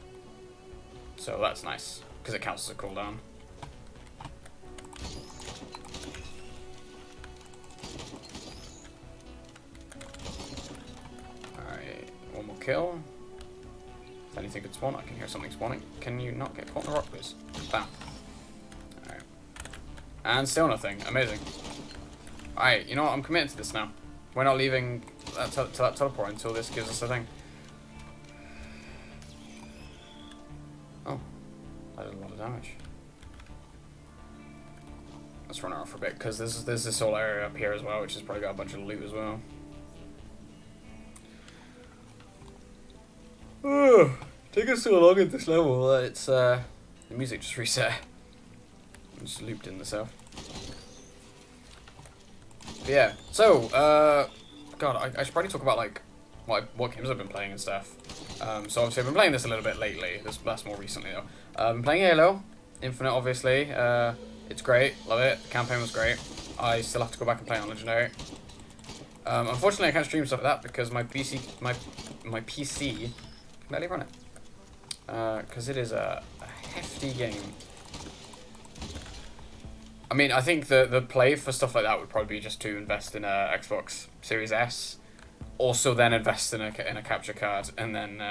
So that's nice, because it counts as a cooldown. Alright, one more kill. If anything could spawn, I can hear something spawning. Can you not get caught in the rock, please? Bam. Alright. And still nothing. Amazing. Alright, you know what? I'm committed to this now. We're not leaving that that teleport until this gives us a thing. Oh. That did a lot of damage. Let's run around for a bit, because there's this whole area up here as well, which has probably got a bunch of loot as well. Taking so long at this level, it's the music just reset. I'm just looped in the cell. But yeah, so God, I should probably talk about like what games I've been playing and stuff. So obviously I've been playing this a little bit lately. That's more recently though. I've been playing Halo Infinite, obviously. It's great, love it. The campaign was great. I still have to go back and play it on Legendary. Unfortunately, I can't stream stuff like that because my PC can barely run it. Because it is a hefty game. I mean, I think the play for stuff like that would probably be just to invest in a Xbox Series S, also then invest in a capture card, and then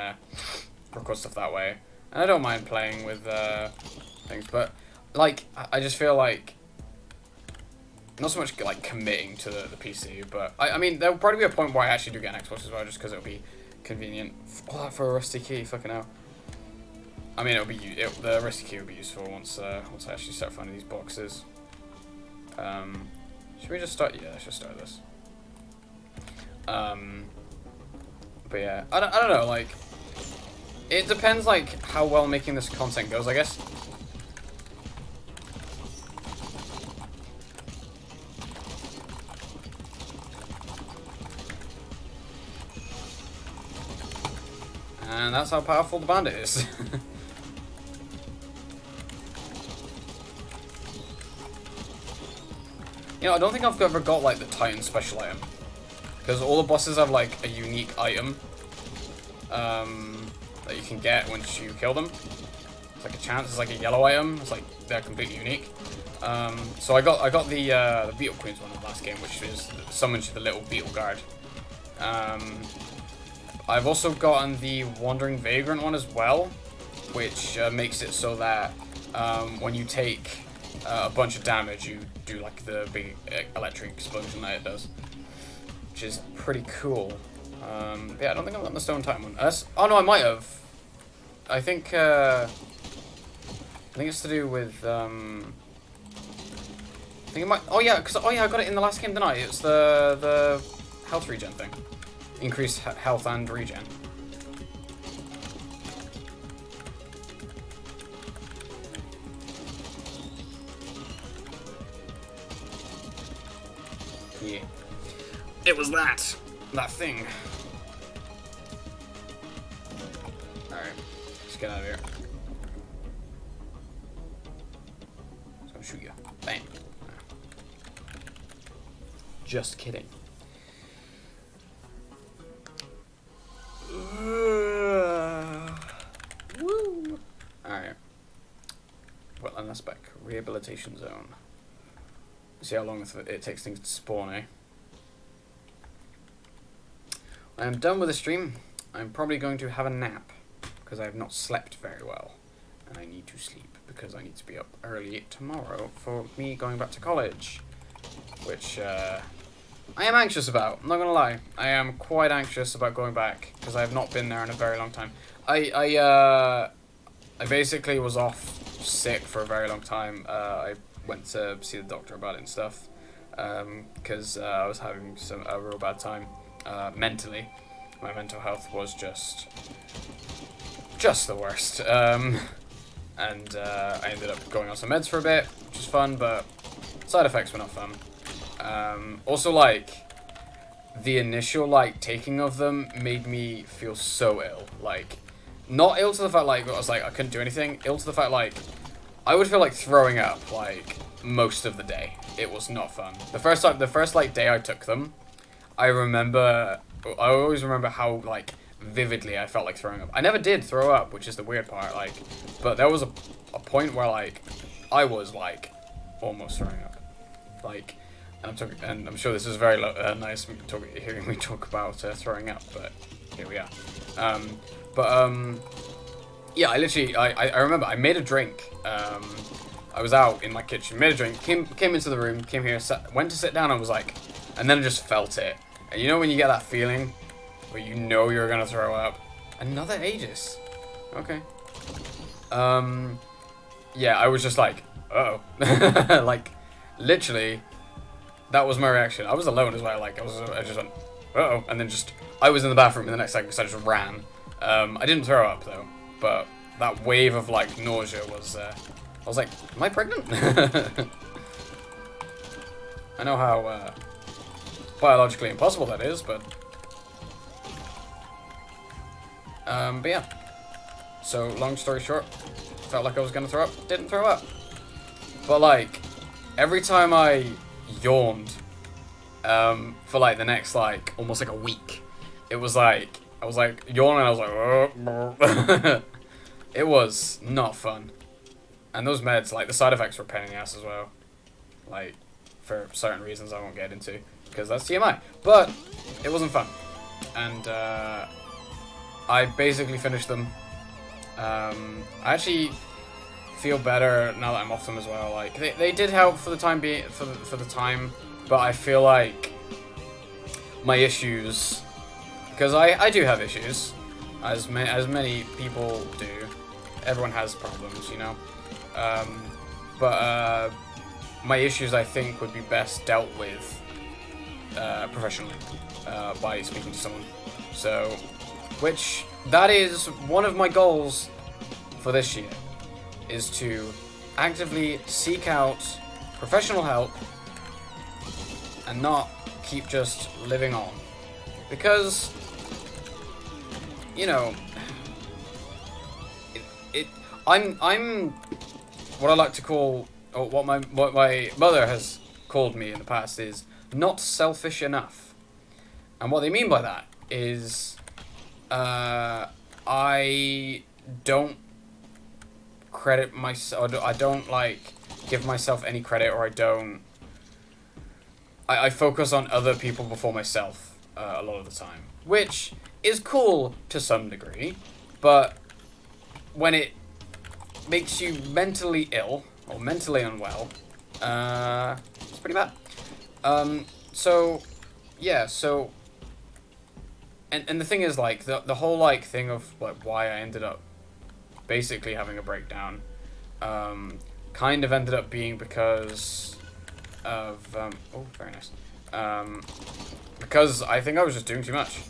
record stuff that way. And I don't mind playing with things, but like I just feel like not so much like committing to the PC, but I mean there'll probably be a point where I actually do get an Xbox as well, just because it'll be convenient. All that for a rusty key, fucking hell. I mean, the rusty key will be useful once I actually start finding these boxes. Should we just start? Yeah, let's just start this. But yeah, I don't know, like, it depends, like, how well making this content goes, I guess. And that's how powerful the bandit is. You know, I don't think I've ever got, like, the Titan special item. Because all the bosses have, like, a unique item that you can get once you kill them. It's like a chance, it's like a yellow item. It's like, they're completely unique. So I got the Beetle Queen's one in the last game, which is summons the little beetle guard. I've also gotten the Wandering Vagrant one as well, which makes it so that when you take a bunch of damage, you do like the big electric explosion that it does, which is pretty cool. Yeah, I don't think I've gotten the Stone Titan one. Oh no, I might have. I think it's to do with I think it might. Oh yeah, I got it in the last game, didn't I? It's the health regen thing, increased health and regen. Yeah. It was that thing. Alright, let's get out of here. Just gonna shoot you. Bang. Just kidding. Woo! Alright. Well, and that's back. Rehabilitation zone. See how long it takes things to spawn, eh? I am done with the stream. I'm probably going to have a nap because I have not slept very well. And I need to sleep because I need to be up early tomorrow for me going back to college. Which, I am anxious about. I'm not gonna lie. I am quite anxious about going back because I have not been there in a very long time. I basically was off sick for a very long time. I went to see the doctor about it and stuff because I was having a real bad time mentally. My mental health was just the worst. And I ended up going on some meds for a bit, which is fun, but side effects were not fun. Also, like, the initial, like, taking of them made me feel so ill. Like, not ill to the fact, like, I was like, I couldn't do anything. Ill to the fact, like, I would feel like throwing up, like, most of the day. It was not fun. The first, like, day I took them, I always remember how, like, vividly I felt like throwing up. I never did throw up, which is the weird part, like, but there was a point where, like, I was, like, almost throwing up. Like, and I'm sure this is very nice hearing me talk about throwing up, but here we are. Yeah, I remember I made a drink. I was out in my kitchen, made a drink, came into the room, came here, went to sit down, and was like, and then I just felt it. And you know when you get that feeling where you know you're gonna throw up? Another Aegis. Okay. Yeah, I was just like, uh-oh. Like, literally, that was my reaction. I was alone as well. Like, I just went, uh-oh, and then I was in the bathroom in the next second, so I just ran. I didn't throw up though, but that wave of like nausea was. I was like, am I pregnant? I know how biologically impossible that is, but yeah. So long story short, felt like I was gonna throw up, didn't throw up, but like every time I yawned for like the next like almost like a week, it was like I was like yawning, I was like it was not fun. And those meds, like the side effects were a pain in the ass as well, like for certain reasons I won't get into because that's TMI, but it wasn't fun. And I basically finished them. I actually feel better now that I'm off them as well. Like they did help for the time being, for the time, but I feel like my issues, because I do have issues, as many people do. Everyone has problems, you know. But my issues, I think, would be best dealt with professionally by speaking to someone. So, which that is one of my goals for this year, is to actively seek out professional help and not keep just living on, because you know I'm what I like to call, or what my mother has called me in the past, is not selfish enough. And what they mean by that is I don't credit myself, I don't like give myself any credit, or I focus on other people before myself a lot of the time, which is cool to some degree, but when it makes you mentally ill or mentally unwell, it's pretty bad. So yeah, so and the thing is, like, the whole like thing of like why I ended up basically having a breakdown kind of ended up being because of oh, very nice, because I think I was just doing too much.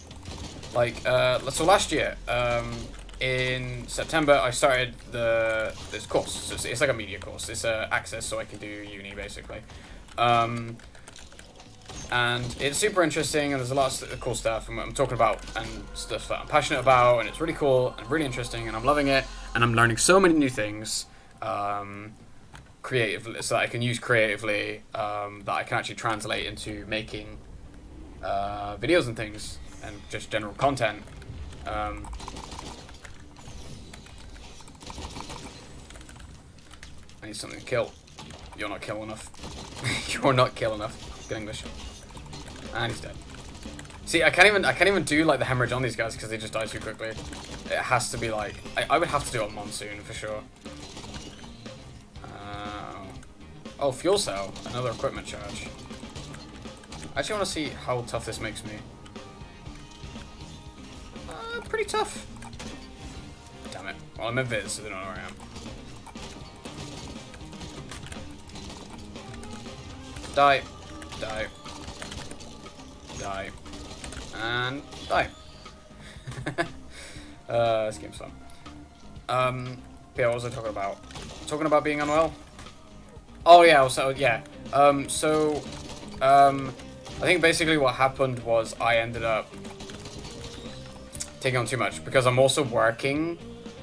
Like so last year, in September, I started this course. So it's like a media course. It's access, so I can do uni basically, and it's super interesting. And there's a lot of cool stuff, and I'm talking about, and stuff that I'm passionate about, and it's really cool and really interesting, and I'm loving it, and I'm learning so many new things, creatively, so that I can use creatively, that I can actually translate into making videos and things, and just general content. I need something to kill. You're not kill enough. You're not kill enough. Good English. And he's dead. See, I can't even do like the hemorrhage on these guys because they just die too quickly. It has to be like I would have to do a monsoon for sure. Oh, fuel cell, another equipment charge. I actually want to see how tough this makes me. Pretty tough. Damn it. Well, I'm in Viz, so they don't know where I am. Die. Die. Die. And die. This game's fun. Yeah, what was I talking about? Talking about being unwell? Oh yeah, also, yeah. I think basically what happened was I ended up taking on too much because I'm also working.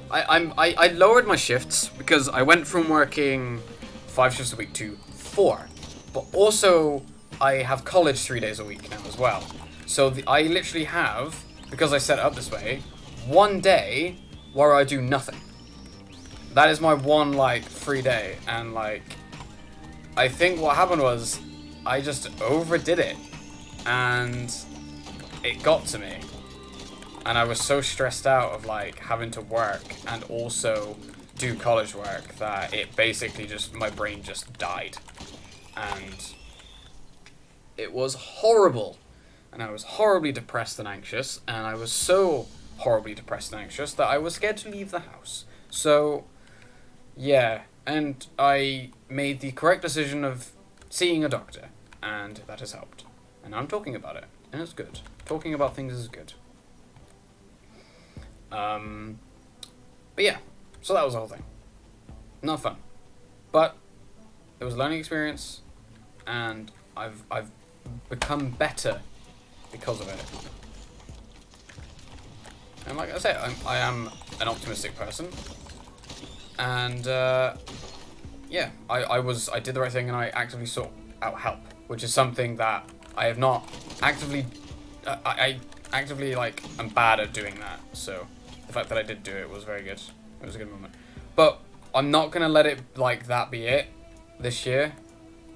I lowered my shifts because I went from working 5 shifts a week to 4, but also I have college 3 days a week now as well. So I literally have, because I set it up this way, 1 day where I do nothing. That is my one like free day, and like I think what happened was I just overdid it and it got to me. And I was so stressed out of like having to work and also do college work that it basically just, my brain just died. And it was horrible. And I was horribly depressed and anxious. And I was so horribly depressed and anxious that I was scared to leave the house. So, yeah. And I made the correct decision of seeing a doctor. And that has helped. And I'm talking about it. And it's good. Talking about things is good. But yeah, so that was the whole thing. Not fun, but it was a learning experience, and I've become better because of it. And like I say, I am an optimistic person, and yeah, I did the right thing, and I actively sought out help, which is something that I have not actively. I actively like I'm bad at doing that, so. The fact that I did do it was very good. It was a good moment. But I'm not going to let it, like, that be it this year.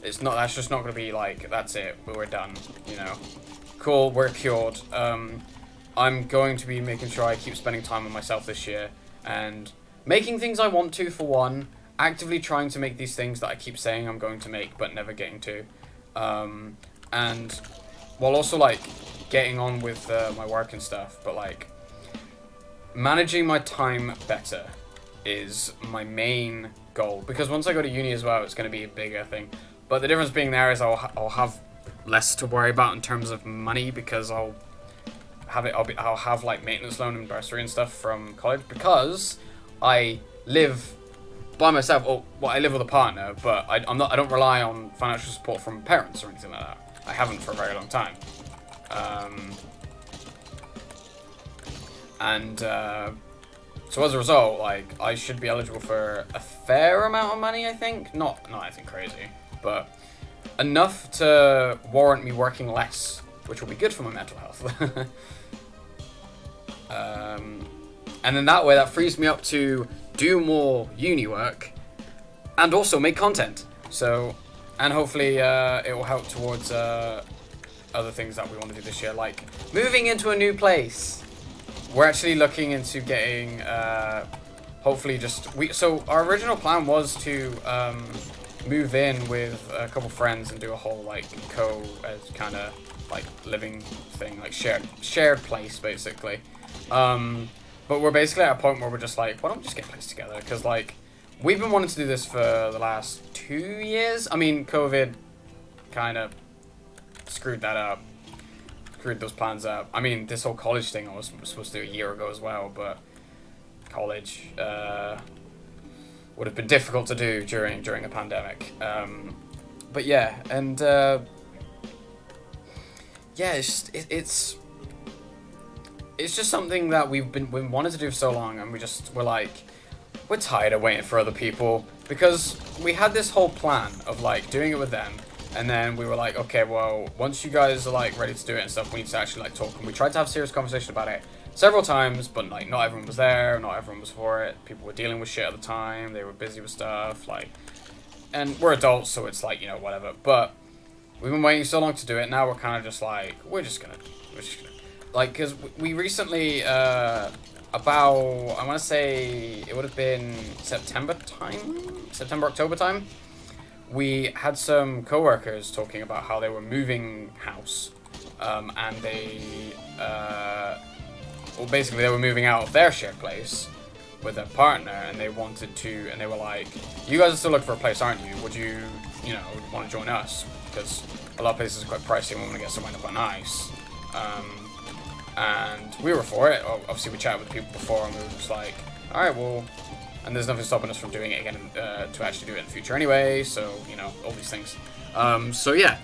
That's just not going to be, like, that's it. We're done, you know. Cool, we're cured. I'm going to be making sure I keep spending time on myself this year. And making things I want to, for one. Actively trying to make these things that I keep saying I'm going to make, but never getting to. And while also, like, getting on with my work and stuff. But, like, managing my time better is my main goal, because once I go to uni as well, it's going to be a bigger thing. But the difference being there is I'll have less to worry about in terms of money, because I'll have like maintenance loan and bursary and stuff from college, because I live by myself. Well, I live with a partner, but I don't rely on financial support from parents or anything like that. I haven't for a very long time. So as a result, like, I should be eligible for a fair amount of money, I think. Not anything crazy, but enough to warrant me working less, which will be good for my mental health. And then that way, that frees me up to do more uni work and also make content. So, and hopefully it will help towards other things that we want to do this year, like moving into a new place. We're actually looking into getting, hopefully so our original plan was to move in with a couple friends and do a whole, like, kind of, like, living thing, like, shared place, basically. But we're basically at a point where we're just like, why don't we just get a place together? Because, like, we've been wanting to do this for the last 2 years. I mean, COVID kind of screwed that up. Screwed those plans up. I mean, this whole college thing I was supposed to do a year ago as well, but college would have been difficult to do during a pandemic. But yeah, and yeah, it's just something that we wanted to do for so long, and we're tired of waiting for other people, because we had this whole plan of like doing it with them. And then we were like, okay, well, once you guys are like ready to do it and stuff, we need to actually like talk. And we tried to have a serious conversation about it several times, but like not everyone was there, not everyone was for it. People were dealing with shit at the time. They were busy with stuff, like, and we're adults, so it's like, you know, whatever. But we've been waiting so long to do it. Now we're kind of just like, we're just gonna, like, because we recently, I want to say it would have been September, October time. we had some co-workers talking about how they were moving house, and they, well, basically they were moving out of their shared place with their partner, and they wanted to, and they were like, you guys are still looking for a place, aren't you? Would you, you know, want to join us? Because a lot of places are quite pricey and we want to get somewhere quite nice. And we were for it. Obviously we chatted with people before and we were just like, alright, well, and there's nothing stopping us from doing it again, to actually do it in the future anyway, so, you know, all these things. So yeah.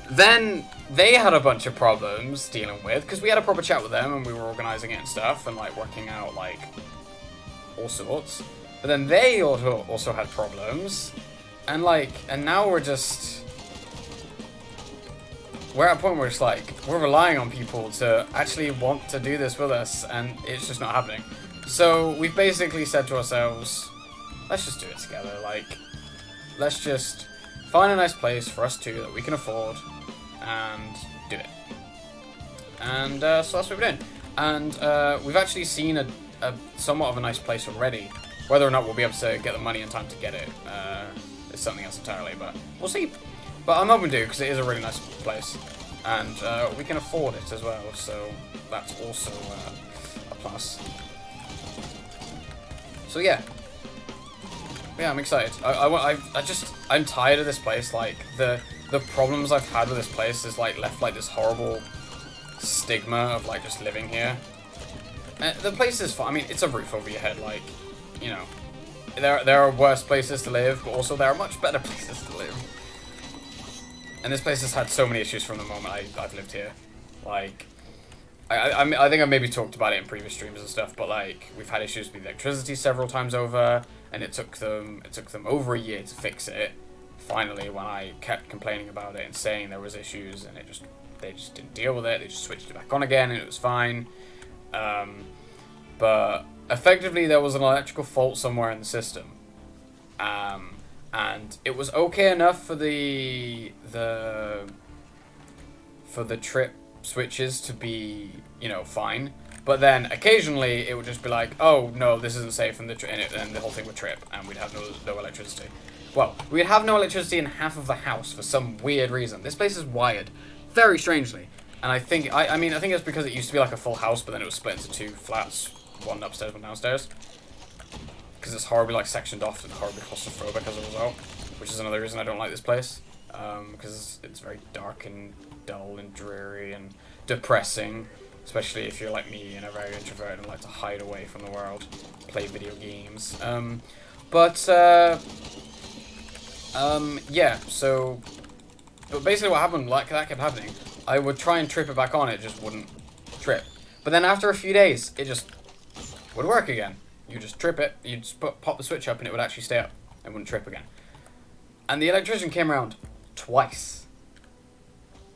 Then they had a bunch of problems dealing with, because we had a proper chat with them and we were organising it and stuff and like working out like all sorts. But then they also had problems, and like, and now we're at a point where it's like we're relying on people to actually want to do this with us, and it's just not happening. So we've basically said to ourselves, let's just do it together. Like, let's just find a nice place for us two that we can afford and do it. And so that's what we're doing. And we've actually seen a somewhat of a nice place already. Whether or not we'll be able to get the money in time to get it is something else entirely, but we'll see. But I'm hoping to, because it is a really nice place, and we can afford it as well, so that's also a plus. So yeah, I'm excited. I'm tired of this place. Like the problems I've had with this place is like left like this horrible stigma of like just living here. The place is fun. I mean, it's a roof over your head. Like, you know, there are worse places to live, but also there are much better places to live. And this place has had so many issues from the moment I've lived here. Like, I think I maybe talked about it in previous streams and stuff, but like we've had issues with electricity several times over, and it took them over a year to fix it. Finally, when I kept complaining about it and saying there was issues, and they just didn't deal with it. They just switched it back on again, and it was fine. But effectively, there was an electrical fault somewhere in the system, and it was okay enough for the trip switches to be, you know, fine. But then occasionally it would just be like, oh no, this isn't safe, and the whole thing would trip, and we'd have no electricity. Well, we'd have no electricity in half of the house for some weird reason. This place is wired very strangely. And I think it's because it used to be like a full house, but then it was split into two flats, one upstairs, one downstairs. Because it's horribly like sectioned off and horribly claustrophobic as a result, which is another reason I don't like this place. Because it's very dark and dull and dreary and depressing, especially if you're like me and are very introverted and like to hide away from the world, play video games. Yeah. So, but basically what happened, like that kept happening. I would try and trip it back on, it just wouldn't trip. But then after a few days, it just would work again. You just trip it, you just pop the switch up and it would actually stay up. It wouldn't trip again. And the electrician came around twice.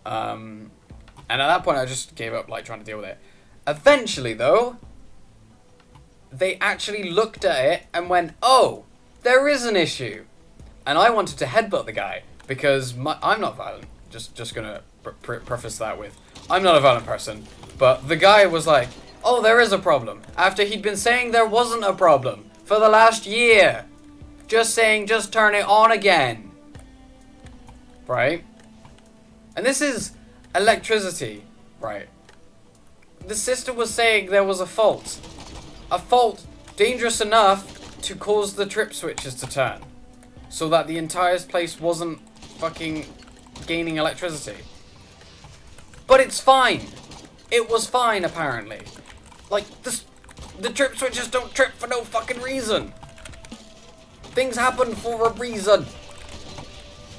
And at that point I just gave up like trying to deal with it. Eventually though, they actually looked at it and went, oh, there is an issue. And I wanted to headbutt the guy because I'm not violent. Just gonna preface that with, I'm not a violent person, but the guy was like, oh, there is a problem, after he'd been saying there wasn't a problem for the last year. Just saying, just turn it on again. Right? And this is electricity, right? The sister was saying there was a fault. A fault dangerous enough to cause the trip switches to turn. So that the entire place wasn't fucking gaining electricity. But it's fine. It was fine, apparently. Like, the trip switches don't trip for no fucking reason. Things happen for a reason.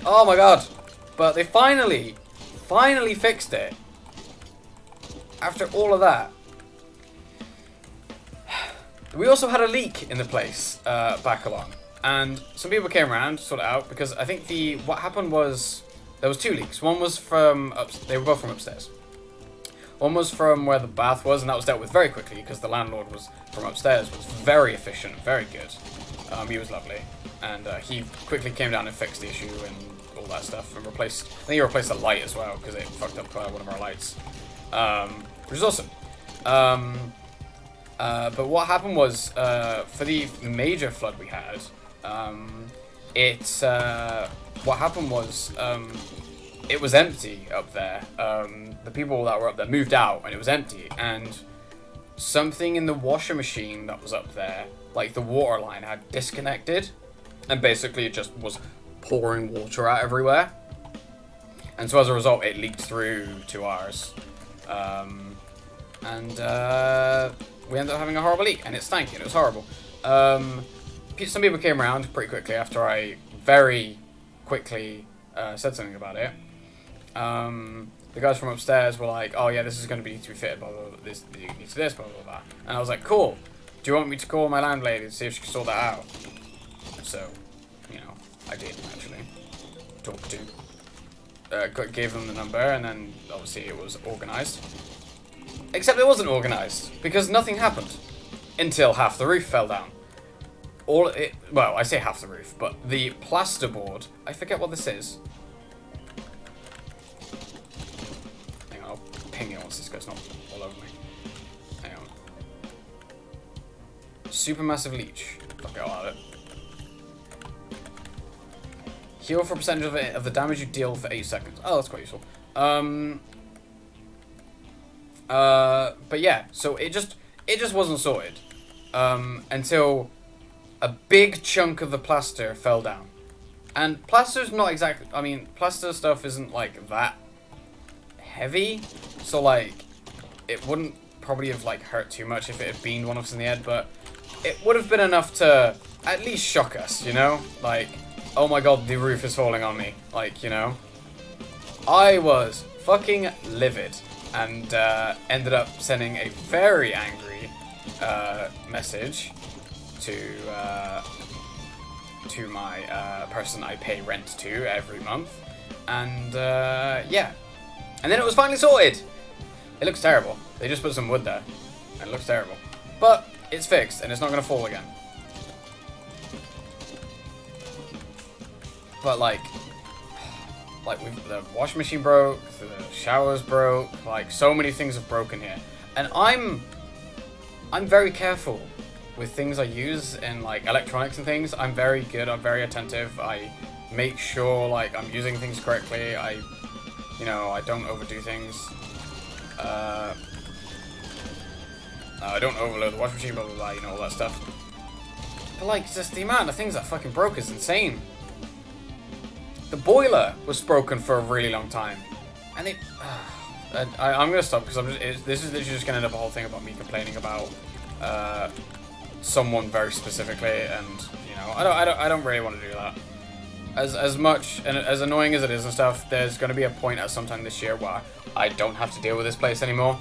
Oh my god. But they finally fixed it. After all of that. We also had a leak in the place back along. And some people came around to sort it out, because I think what happened was there was two leaks. One was from they were both from upstairs. One was from where the bath was, and that was dealt with very quickly because the landlord was from upstairs, was very efficient, very good. He was lovely, and he quickly came down and fixed the issue and all that stuff, and I think he replaced the light as well because it fucked up one of our lights, which is awesome. But what happened was for the major flood we had, what happened was it was empty up there. The people that were up there moved out, and it was empty. And something in the washer machine that was up there, like the water line, had disconnected, and basically it just was pouring water out everywhere. And so as a result, it leaked through to ours. And we ended up having a horrible leak, and it stank, and it was horrible. Some people came around pretty quickly after I very quickly said something about it. The guys from upstairs were like, oh yeah, this is going to be fitted, blah, blah, blah, this, you need to this, blah, blah, blah. And I was like, cool. Do you want me to call my landlady to see if she can sort that out? So, you know, I did actually talk to. Gave them the number, and then obviously it was organised. Except it wasn't organised, because nothing happened until half the roof fell down. Well, I say half the roof, but the plasterboard, I forget what this is. Hang on, I'll ping it once this goes not all over me. Hang on. Supermassive leech. Fuck it, I'll have it. Heal for a percentage of the damage you deal for 8 seconds. Oh, that's quite useful. But yeah, so it just wasn't sorted until a big chunk of the plaster fell down. And plaster's not exactly, I mean, plaster stuff isn't like that heavy, so like it wouldn't probably have like hurt too much if it had beamed one of us in the head, but it would have been enough to at least shock us, you know? Like, oh my god, the roof is falling on me. Like, you know? I was fucking livid and ended up sending a very angry message to my person I pay rent to every month. And yeah. And then it was finally sorted. It looks terrible. They just put some wood there. And it looks terrible. But it's fixed and it's not going to fall again. But like the washing machine broke, the showers broke, like so many things have broken here. And I'm very careful with things I use in like electronics and things. I'm very good, I'm very attentive. I make sure like I'm using things correctly. I don't overdo things. I don't overload the washing machine, blah blah blah, you know, all that stuff. But like just the amount of things that fucking broke is insane. The boiler was broken for a really long time, and I'm gonna stop because this is literally just gonna end up a whole thing about me complaining about someone very specifically, and you know, I don't really want to do that. As much and as annoying as it is and stuff, there's gonna be a point at some time this year where I don't have to deal with this place anymore,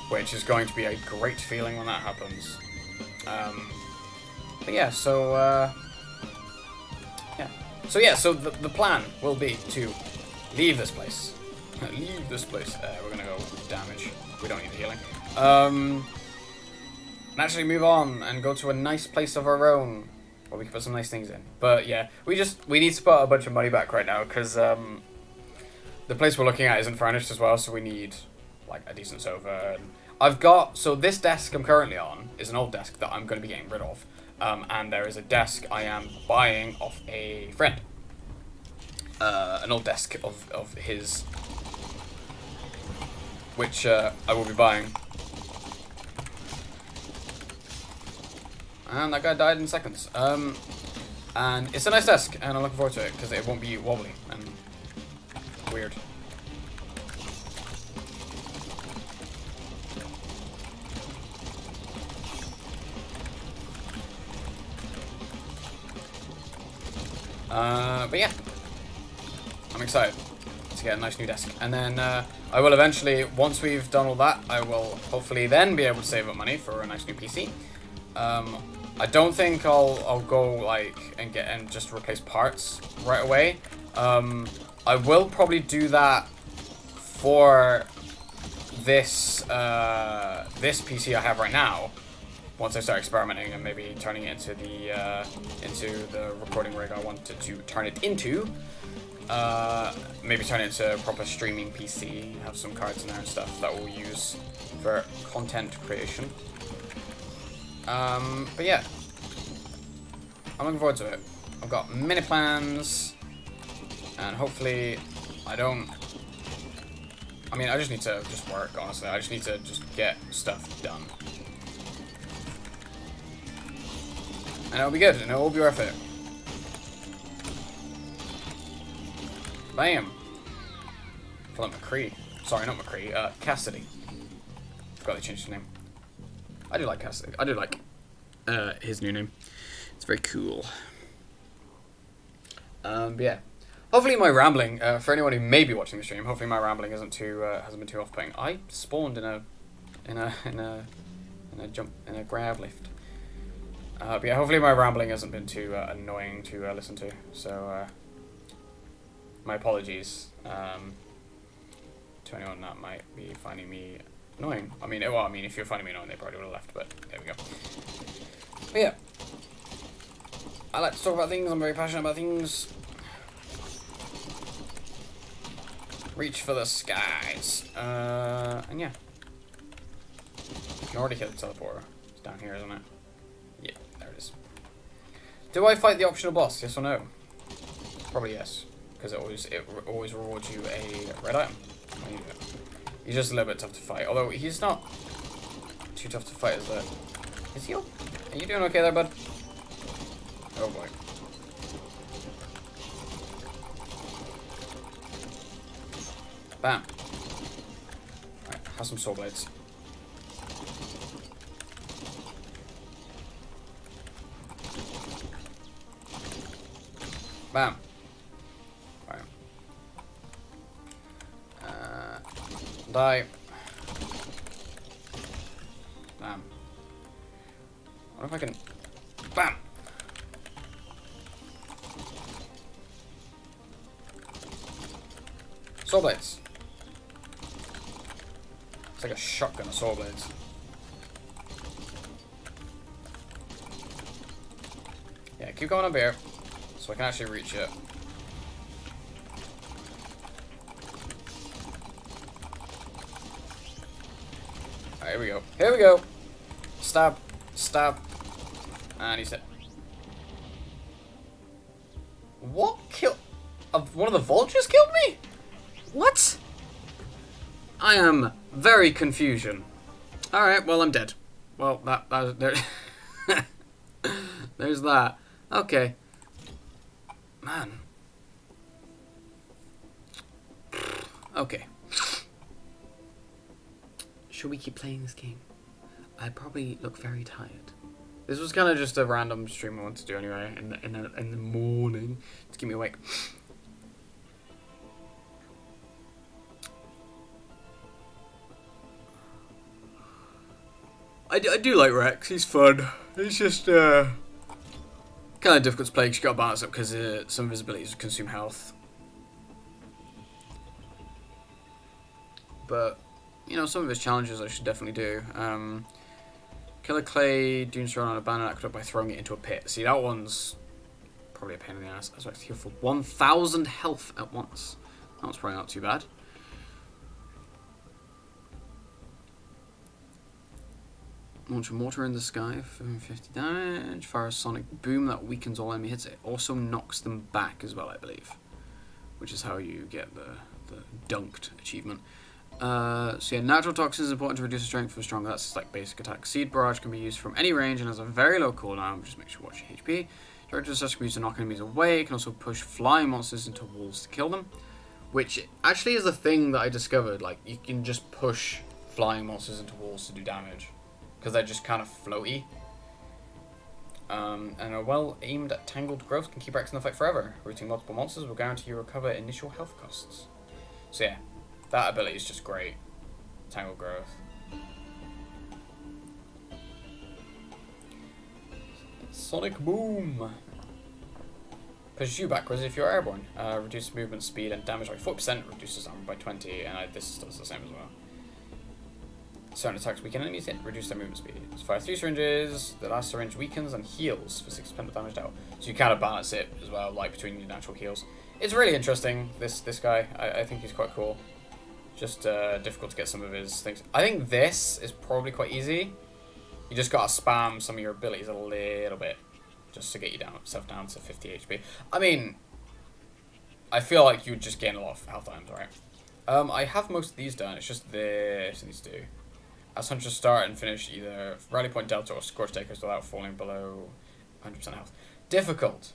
which is going to be a great feeling when that happens. But yeah, so. So the plan will be to leave this place. Leave this place. We're gonna go damage. We don't need the healing. And actually move on and go to a nice place of our own where we can put some nice things in. But yeah, we need to put a bunch of money back right now because the place we're looking at isn't furnished as well, so we need like a decent sofa. And so this desk I'm currently on is an old desk that I'm going to be getting rid of. And there is a desk I am buying off a friend. An old desk of his, which I will be buying. And that guy died in seconds. And it's a nice desk, and I'm looking forward to it, because it won't be wobbly and weird. But yeah, I'm excited to get a nice new desk. And then I will eventually, once we've done all that, I will hopefully then be able to save up money for a nice new PC. I don't think I'll go like and just replace parts right away. I will probably do that for this this PC I have right now. Once I start experimenting and maybe turning it into the recording rig I wanted to turn it into, maybe turn it into a proper streaming PC, have some cards in there and stuff that we'll use for content creation. But yeah, I'm looking forward to it. I've got many plans, And hopefully I don't... I mean, I just need to just work, honestly. I just need to just get stuff done. And it'll be good, and it'll be worth it. Bam! I feel like McCree. Sorry, not McCree. Cassidy. Forgot they changed his name. I do like Cassidy. I do like his new name. It's very cool. But yeah. Hopefully my rambling, for anyone who may be watching the stream, hopefully my rambling isn't too hasn't been too off-putting. I spawned in a grab lift. But yeah, hopefully my rambling hasn't been too annoying to listen to. So my apologies to anyone that might be finding me annoying. I mean, well, if you're finding me annoying, they probably would have left. But there we go. But yeah, I like to talk about things. I'm very passionate about things. Reach for the skies. And yeah. You can already hit the teleporter. It's down here, isn't it? Yeah, there it is. Do I fight the optional boss? Yes or no? Probably yes. Because it always rewards you a red item when you do it. He's just a little bit tough to fight. Although he's not too tough to fight as that. Is he? Are you doing okay there, bud? Oh boy. Bam. Alright, have some saw blades. Bam. Alright. Die. Bam. What if I can... Bam! Saw blades. It's like a shotgun of saw blades. Yeah, keep going up here, so I can actually reach it. Alright, here we go. Here we go! Stab. Stab. And he's dead. What killed... one of the vultures killed me? What? I am very confusion. Alright, well, I'm dead. Well, there, there's that. Okay. Man. Okay. Should we keep playing this game? I probably look very tired. This was kind of just a random stream I wanted to do anyway, in the morning, to keep me awake. I do like Rex, he's fun. It's just kind of difficult to play because you got to balance up because some of his abilities consume health. But, you know, some of his challenges I should definitely do. Killer Clay, Dunes Run on a Abandoned Aqueduct by throwing it into a pit. See, that one's probably a pain in the ass. I was actually here for 1,000 health at once. That was probably not too bad. Launch a mortar in the sky for 50 damage. Fire a sonic boom that weakens all enemy hits. It also knocks them back as well, I believe. Which is how you get the dunked achievement. So yeah, natural toxins is important to reduce the strength for stronger. That's like basic attack. Seed barrage can be used from any range and has a very low cooldown. Just make sure to watch your HP. Director such can be used to knock enemies away. It can also push flying monsters into walls to kill them. Which actually is a thing that I discovered. Like, you can just push flying monsters into walls to do damage. Because they're just kind of floaty. And a well-aimed tangled growth can keep Rex in the fight forever. Routing multiple monsters will guarantee you recover initial health costs. So yeah, that ability is just great. Tangled growth. Sonic boom! Pushes you backwards if you're airborne. Reduces movement speed and damage by 40%, reduces armor by 20, and this does the same as well. Certain attacks weaken enemies hit, reduce their movement speed. It's fire 3 syringes, the last syringe weakens and heals for 6% of damage out. So you kind of balance it as well, like between your natural heals. It's really interesting, this guy. I think he's quite cool. Just difficult to get some of his things. I think this is probably quite easy. You just gotta spam some of your abilities a little bit, just to get yourself down to 50 HP. I mean, I feel like you would just gain a lot of health items, right? I have most of these done. It's just this needs to do. As hunters start and finish either Rally Point Delta or Scorch Takers without falling below 100% health. Difficult,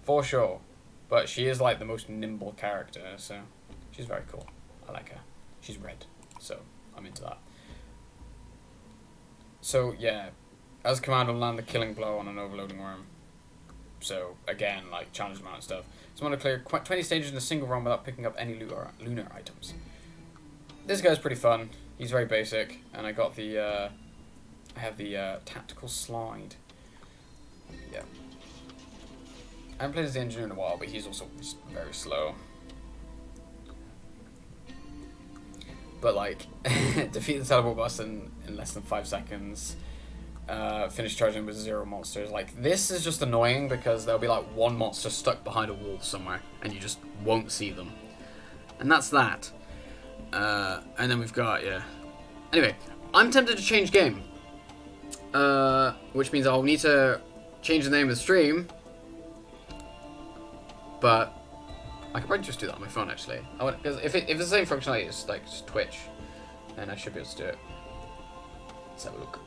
for sure. But she is like the most nimble character, so she's very cool. I like her. She's red, so I'm into that. So yeah, as commander, land the killing blow on an overloading worm. So again, like challenge amount and stuff. So I'm gonna clear 20 stages in a single run without picking up any lunar items. This guy's pretty fun. He's very basic, and I got the I have the tactical slide. Yeah. I haven't played as the engineer in a while, but he's also just very slow. But like, defeat the teleport boss in less than 5 seconds. Finish charging with 0 monsters. Like, this is just annoying because there'll be like one monster stuck behind a wall somewhere, and you just won't see them. And that's that. And then we've got, yeah. Anyway, I'm tempted to change game. Which means I'll need to change the name of the stream. But I could probably just do that on my phone, actually. Because if it's the same functionality as like just Twitch, then I should be able to do it. Let's have a look.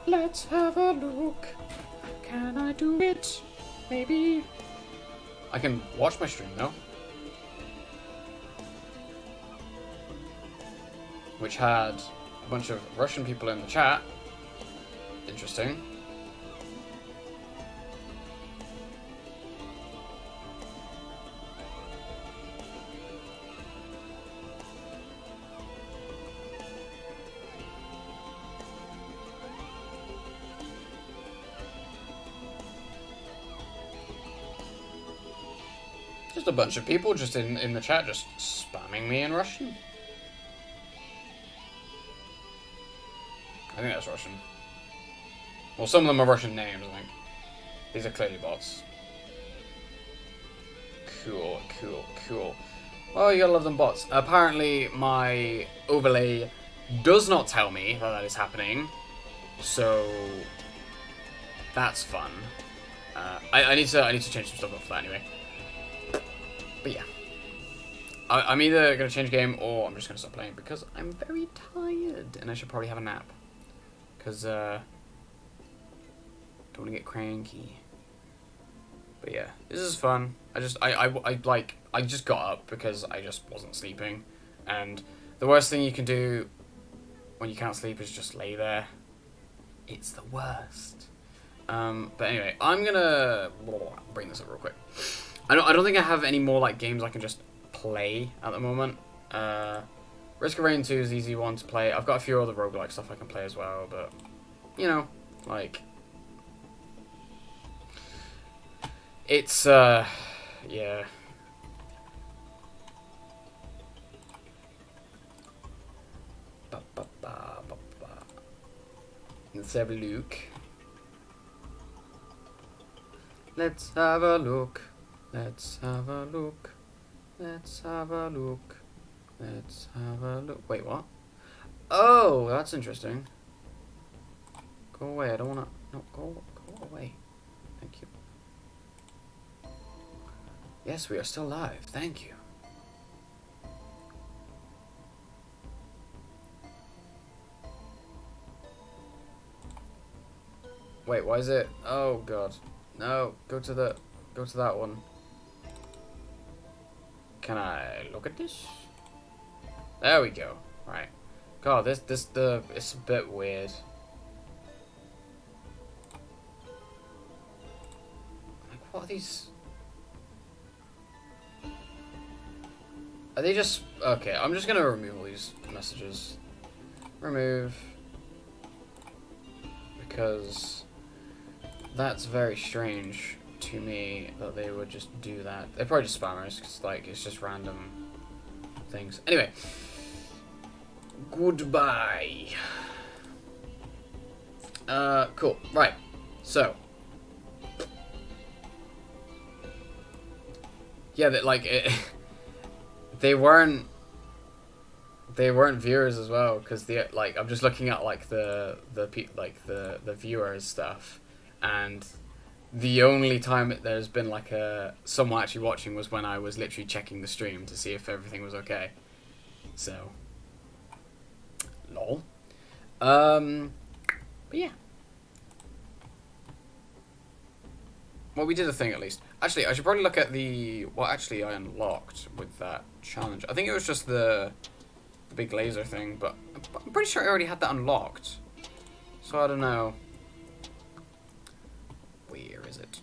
Let's have a look. Can I do it? Maybe. I can watch my stream though. Which had a bunch of Russian people in the chat. Interesting. Just a bunch of people just in the chat just spamming me in Russian. I think that's Russian. Well, some of them are Russian names, I think. These are clearly bots. Cool, cool, cool. Well, you gotta love them bots. Apparently, my overlay does not tell me that is happening. So, that's fun. I need to change some stuff up for that anyway. But yeah. I'm either gonna change game or I'm just gonna stop playing because I'm very tired and I should probably have a nap. Because, don't want to get cranky. But yeah, this is fun. I just got up because I just wasn't sleeping. And the worst thing you can do when you can't sleep is just lay there. It's the worst. But anyway, I'm gonna bring this up real quick. I don't think I have any more like games I can just play at the moment. Risk of Rain 2 is the easy one to play. I've got a few other roguelike stuff I can play as well, but you know, like it's yeah. Let's have a look. Let's have a look. Let's have a look. Let's have a look. Let's have a look. Wait, what? Oh, that's interesting. Go away. I don't wanna. No, go away. Thank you. Yes, we are still live. Thank you. Wait, why is it? Oh God, no! Go to that one. Can I look at this? There we go. Right. God, it's a bit weird. Like, what are these? Are they just okay? I'm just gonna remove all these messages. Remove. Because that's very strange to me that they would just do that. They're probably just spammers, because like it's just random things. Anyway, goodbye. Cool. Right. So, yeah, that like they weren't viewers as well, because the like I'm just looking at like the viewers stuff, and the only time there's been like someone actually watching was when I was literally checking the stream to see if everything was okay. So, lol. But yeah. Well, we did a thing at least. Actually, I should probably look at what actually I unlocked with that challenge. I think it was just the big laser thing, but I'm pretty sure I already had that unlocked. So I don't know. Where is it?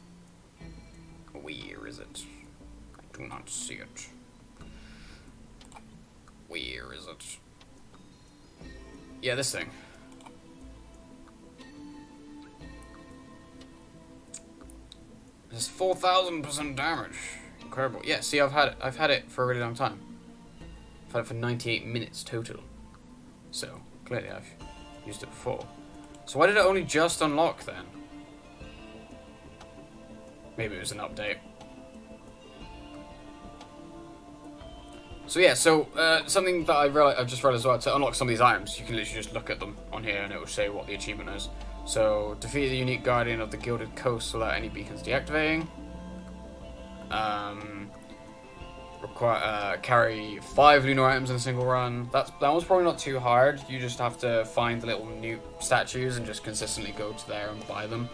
Where is it? I do not see it. Where is it? Yeah, this thing. It's 4,000% damage. Incredible. Yeah, see, I've had it for a really long time. I've had it for 98 minutes total. So, clearly I've used it before. So why did it only just unlock then? Maybe it was an update. So yeah, something that I've just realized as well, to unlock some of these items, you can literally just look at them on here and it will say what the achievement is. So, defeat the unique guardian of the Gilded Coast without any beacons deactivating. Carry 5 lunar items in a single run. That one's probably not too hard. You just have to find the little new statues and just consistently go to there and buy them.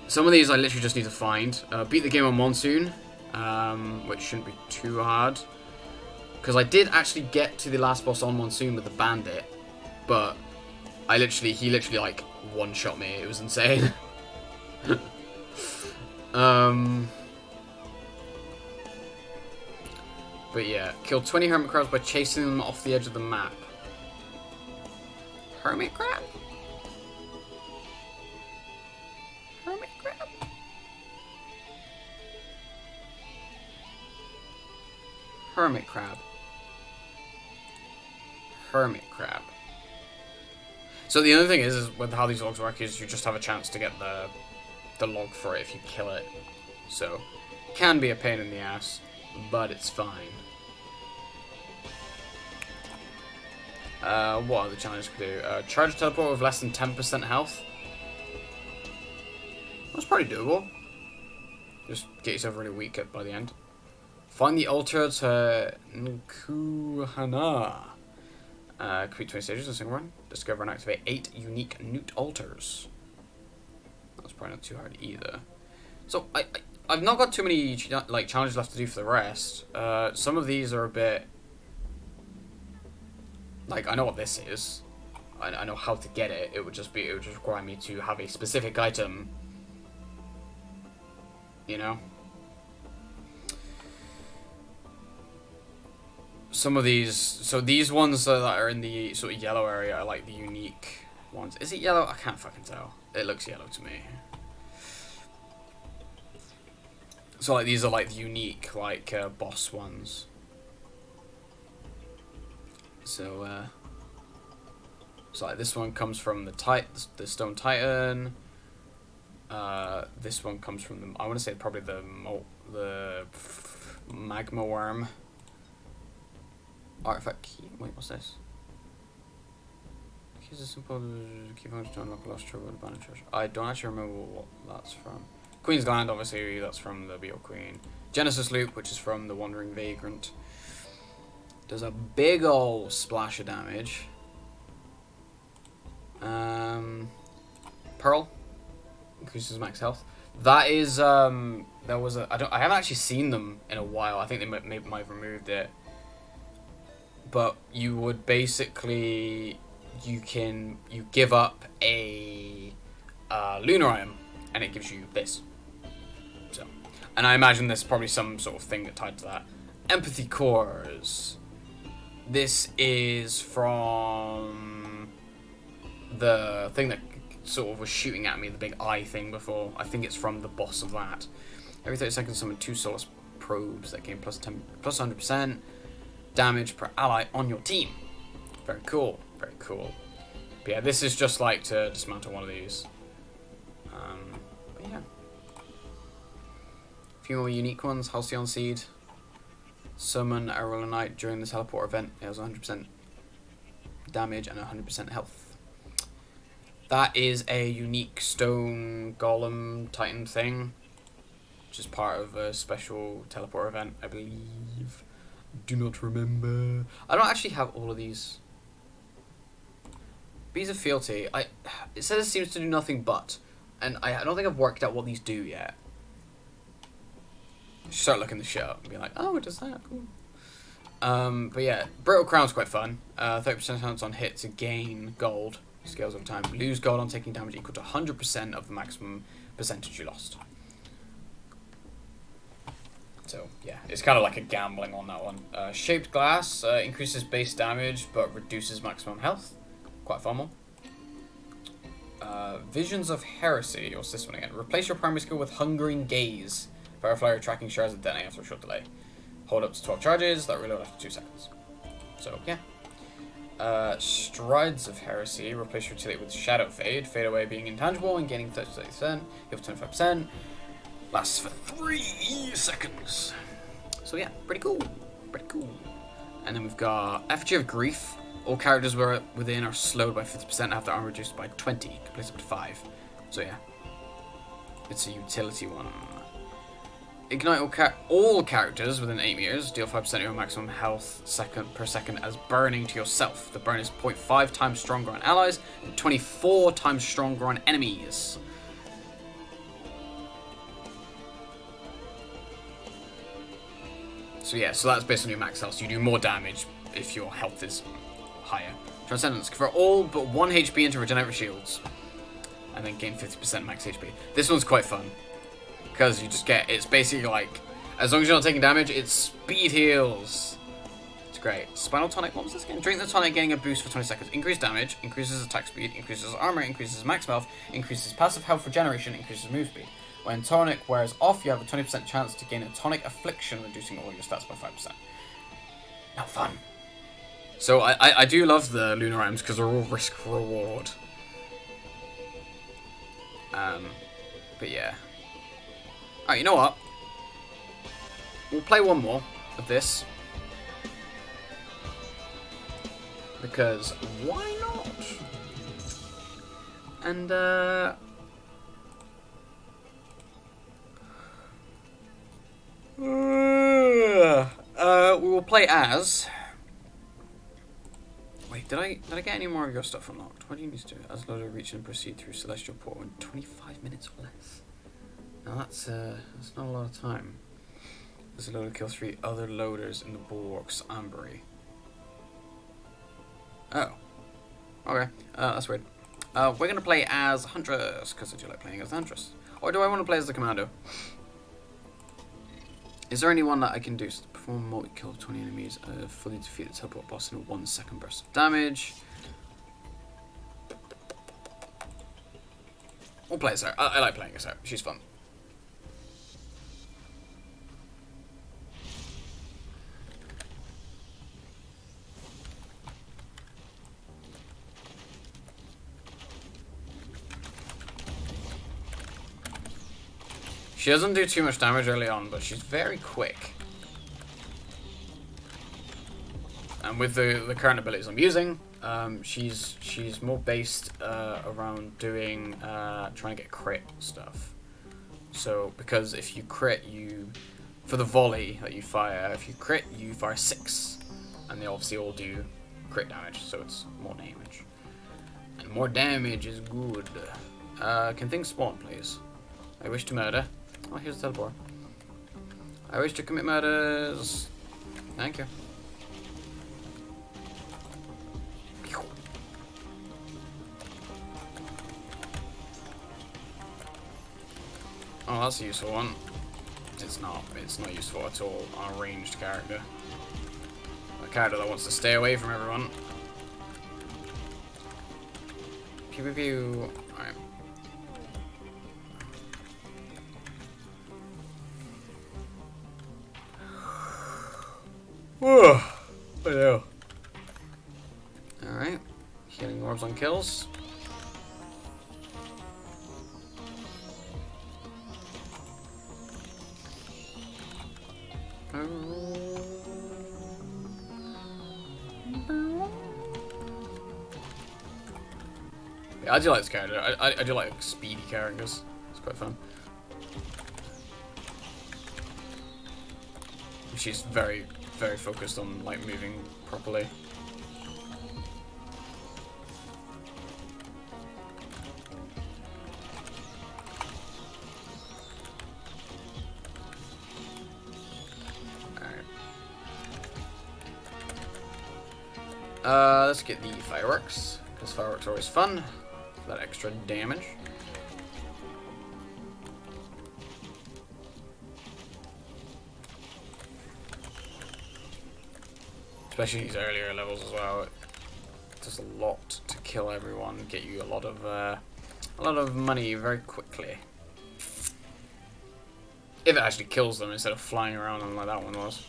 Some of these I literally just need to find. Beat the game on Monsoon, which shouldn't be too hard. Because I did actually get to the last boss on Monsoon with the bandit, but he literally like one-shot me. It was insane. But yeah, killed 20 hermit crabs by chasing them off the edge of the map. Hermit crab? Hermit crab? Hermit crab. Hermit crab. So the other thing is with how these logs work is you just have a chance to get the log for it if you kill it. So, can be a pain in the ass, but it's fine. What other challenges could do? Charge a teleport with less than 10% health. That's pretty doable. Just get yourself really weak by the end. Find the altar to Nkuhana. Complete 20 stages in a single run. Discover and activate 8 unique newt altars. That's probably not too hard either. So I've not got too many challenges left to do for the rest. Some of these are a bit I know what this is. I know how to get it. It would just require me to have a specific item. You know. Some of these, so these ones that are in the sort of yellow area are like the unique ones. Is it yellow? I can't fucking tell. It looks yellow to me. So like these are like the unique boss ones. So like this one comes from the Stone Titan. This one comes from I want to say probably the Magma Worm. Artifact key. Wait, what's this? Keys are simple. Key function to unlock a lost treasure with abandoned treasure. I don't actually remember what that's from. Queen's Land, obviously, that's from the Beetle Queen. Genesis Loop, which is from the Wandering Vagrant. Does a big ol' splash of damage. Pearl increases max health. That is I haven't actually seen them in a while. I think they might have removed it. But you would basically you give up a lunar item and it gives you this. So, and I imagine there's probably some sort of thing that tied to that. Empathy cores. This is from the thing that sort of was shooting at me, the big eye thing before. I think it's from the boss of that. Every 30 seconds, summon 2 Solus probes that gain plus 100% damage per ally on your team. Very cool. Very cool. But yeah, this is just like to dismantle one of these. But yeah. A few more unique ones. Halcyon Seed. Summon a Knight during the teleport event. It has 100% damage and 100% health. That is a unique stone golem titan thing, which is part of a special teleport event, I believe. Do not remember. I don't actually have all of these. Bees of Fealty. It says it seems to do nothing but, and I don't think I've worked out what these do yet. Start looking the shit up and be like, oh, it does that, cool. But yeah, Brittle Crown's quite fun. 30% chance on hit to gain gold. Scales over time. Lose gold on taking damage equal to 100% of the maximum percentage you lost. So yeah, it's kind of like a gambling on that one. Shaped Glass increases base damage but reduces maximum health. Quite fun one. Visions of Heresy, or this one again. Replace your primary skill with Hungering Gaze. Firefly or tracking shards that detonate after a short delay. Hold up to 12 charges that reload after 2 seconds. So yeah. Strides of Heresy. Replace your utility with Shadow Fade. Fade away being intangible and gaining 30%. Heal for 25%. Lasts for 3 seconds. So yeah, pretty cool. Pretty cool. And then we've got Effigy of Grief. All characters within are slowed by 50% and have their armor reduced by 20. Can place up to 5. So yeah. It's a utility one. Ignite all characters within 8 meters. Deal 5% of your maximum health per second as burning to yourself. The burn is 0.5 times stronger on allies and 24 times stronger on enemies. So yeah, so that's based on your max health. So you do more damage if your health is higher. Transcendence. Convert all but 1 HP into regenerative shields. And then gain 50% max HP. This one's quite fun. Because you just get, it's basically like, as long as you're not taking damage, it's speed heals. It's great. Spinal Tonic, what was this again? Drink the tonic, getting a boost for 20 seconds. Increase damage, increases attack speed, increases armor, increases max health, increases passive health regeneration, increases move speed. When tonic wears off, you have a 20% chance to gain a tonic affliction, reducing all your stats by 5%. Not fun. So I do love the lunar items because they're all risk reward. But yeah. Alright, you know what? We'll play one more of this. Because why not? And we will play as. Wait, did I get any more of your stuff unlocked? What do you need to do? As loader, reach and proceed through Celestial Portal in 25 minutes or less. Now that's not a lot of time. There's a loader kill 3 other loaders in the Bulwark's Ambery. Oh. Okay, that's weird. We're gonna play as Huntress, because I do like playing as the Huntress. Or do I want to play as the Commando? Is there anyone that I can do? So perform a multi-kill of 20 enemies, fully defeat the teleport boss in a 1 second burst of damage. We'll play as her. I like playing as her. She's fun. She doesn't do too much damage early on, but she's very quick. And with the current abilities I'm using, she's more based around doing trying to get crit stuff. So because if you crit, for the volley that you fire, if you crit, you fire 6, and they obviously all do crit damage, so it's more damage. And more damage is good. Can things spawn, please? I wish to murder. Oh, here's the teleport. I wish to commit murders. Thank you. Oh, that's a useful one. It's not. It's not useful at all on a ranged character. A character that wants to stay away from everyone. Pew pew pew. Alright. Whoa. I know. Alright. Healing orbs on kills. Yeah, I do like this character. I do like speedy characters. It's quite fun. She's very, very focused on like moving properly. Let's get the fireworks, because fireworks are always fun. That extra damage. Especially these earlier levels as well. It does a lot to kill everyone, get you a lot of money very quickly. If it actually kills them instead of flying around them like that one was.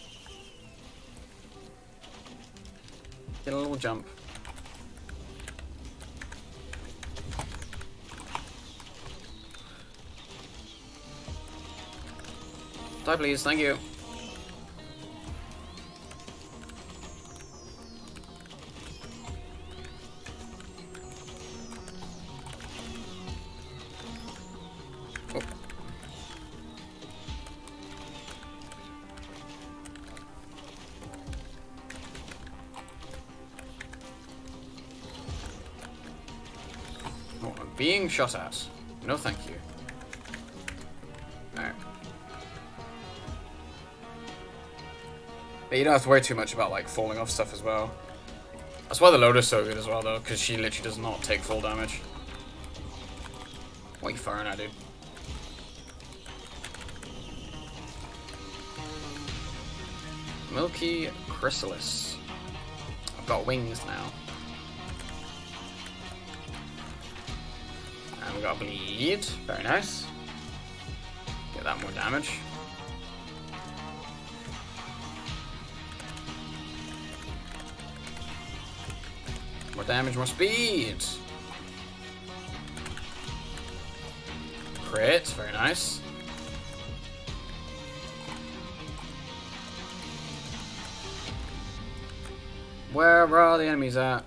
Get a little jump. Die please, thank you. Oh. Oh, I'm being shot at. No thank you. Alright. But you don't have to worry too much about like falling off stuff as well. That's why the Loda's so good as well though, because she literally does not take full damage. What are you firing at, dude? Milky Chrysalis. I've got wings now. And we got a bleed. Very nice. Get that more damage. More damage, more speed. Crit, very nice. Where are the enemies at?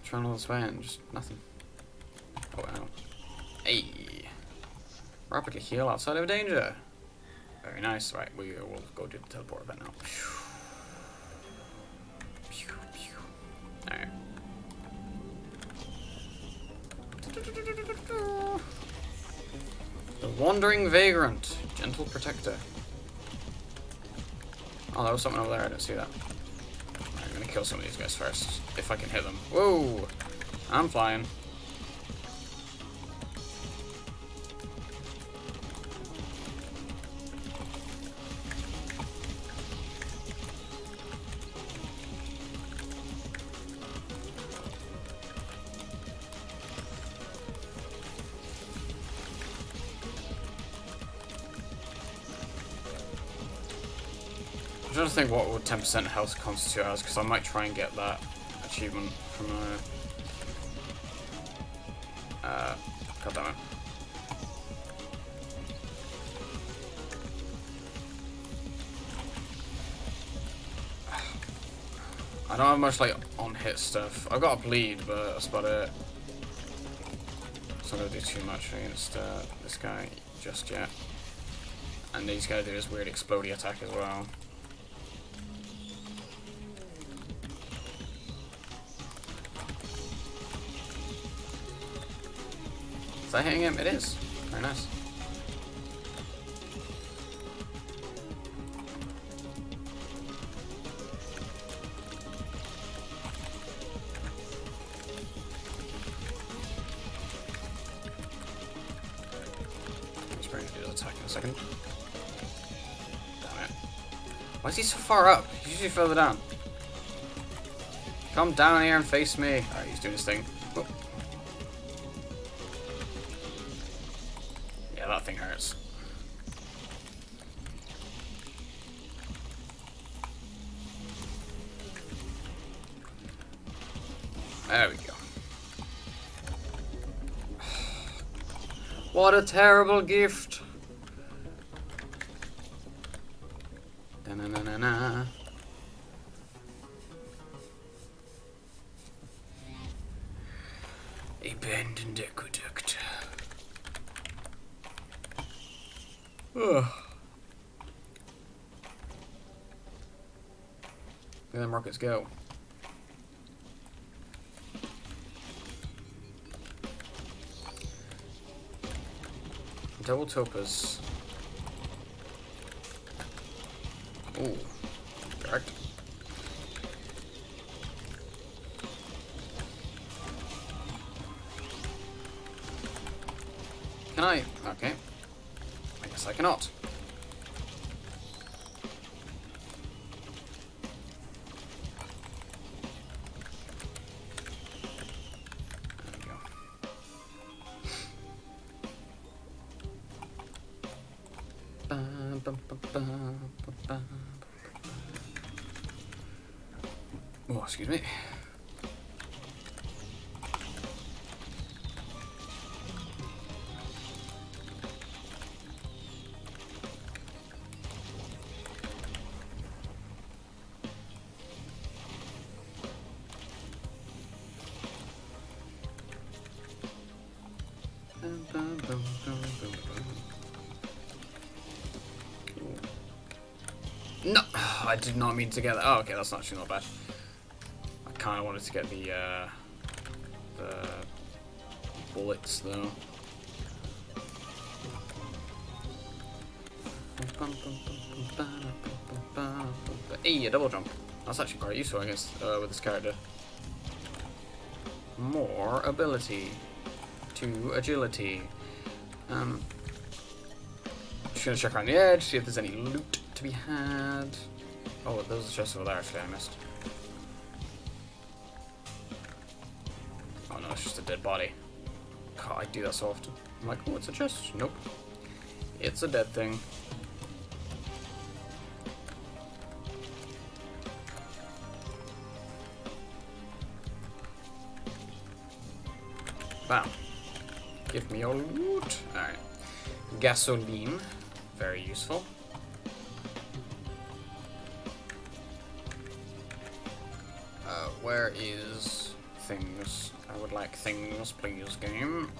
Trying all this way and just nothing. Oh wow. Hey. Rapidly heal outside of danger. Very nice. Right, we will go do the teleport event now. Alright. The Wandering Vagrant. Gentle Protector. Oh, there was something over there. I didn't see that. Right, I'm gonna kill some of these guys first. If I can hit them. Whoa! I'm flying. I'm trying to think what would 10% health constitute as, because I might try and get that achievement from God damn it. I don't have much like on hit stuff. I've got a bleed, but that's about it. So I'm gonna do too much against this guy just yet. And he's gonna do his weird explodey attack as well. Is that hitting him? It is. Very nice. Let's bring his attack in a second. Damn it. Why is he so far up? He's usually further down. Come down here and face me. Alright, he's doing his thing. Oh. Yeah, that thing hurts. There we go. What a terrible gift. Da-na-na-na-na. Abandoned aqueduct. Ugh. Let them rockets go. Double topaz. Ooh. Correct. Can I? Okay. I guess I cannot. Oh, excuse me. No, I did not mean to get that. Oh, okay, that's actually not bad. I kind of wanted to get the bullets though. Hey, a double jump. That's actually quite useful, I guess, with this character. More ability to agility. Just gonna check around the edge, see if there's any loot to be had. Oh, those are chests over there. Actually, I missed. Oh no, it's just a dead body. God, I do that so often. I'm like, oh, it's a chest. Nope, it's a dead thing. Bam. Give me your loot. Alright. Gasoline. Very useful. Where is things? I would like things, please, game.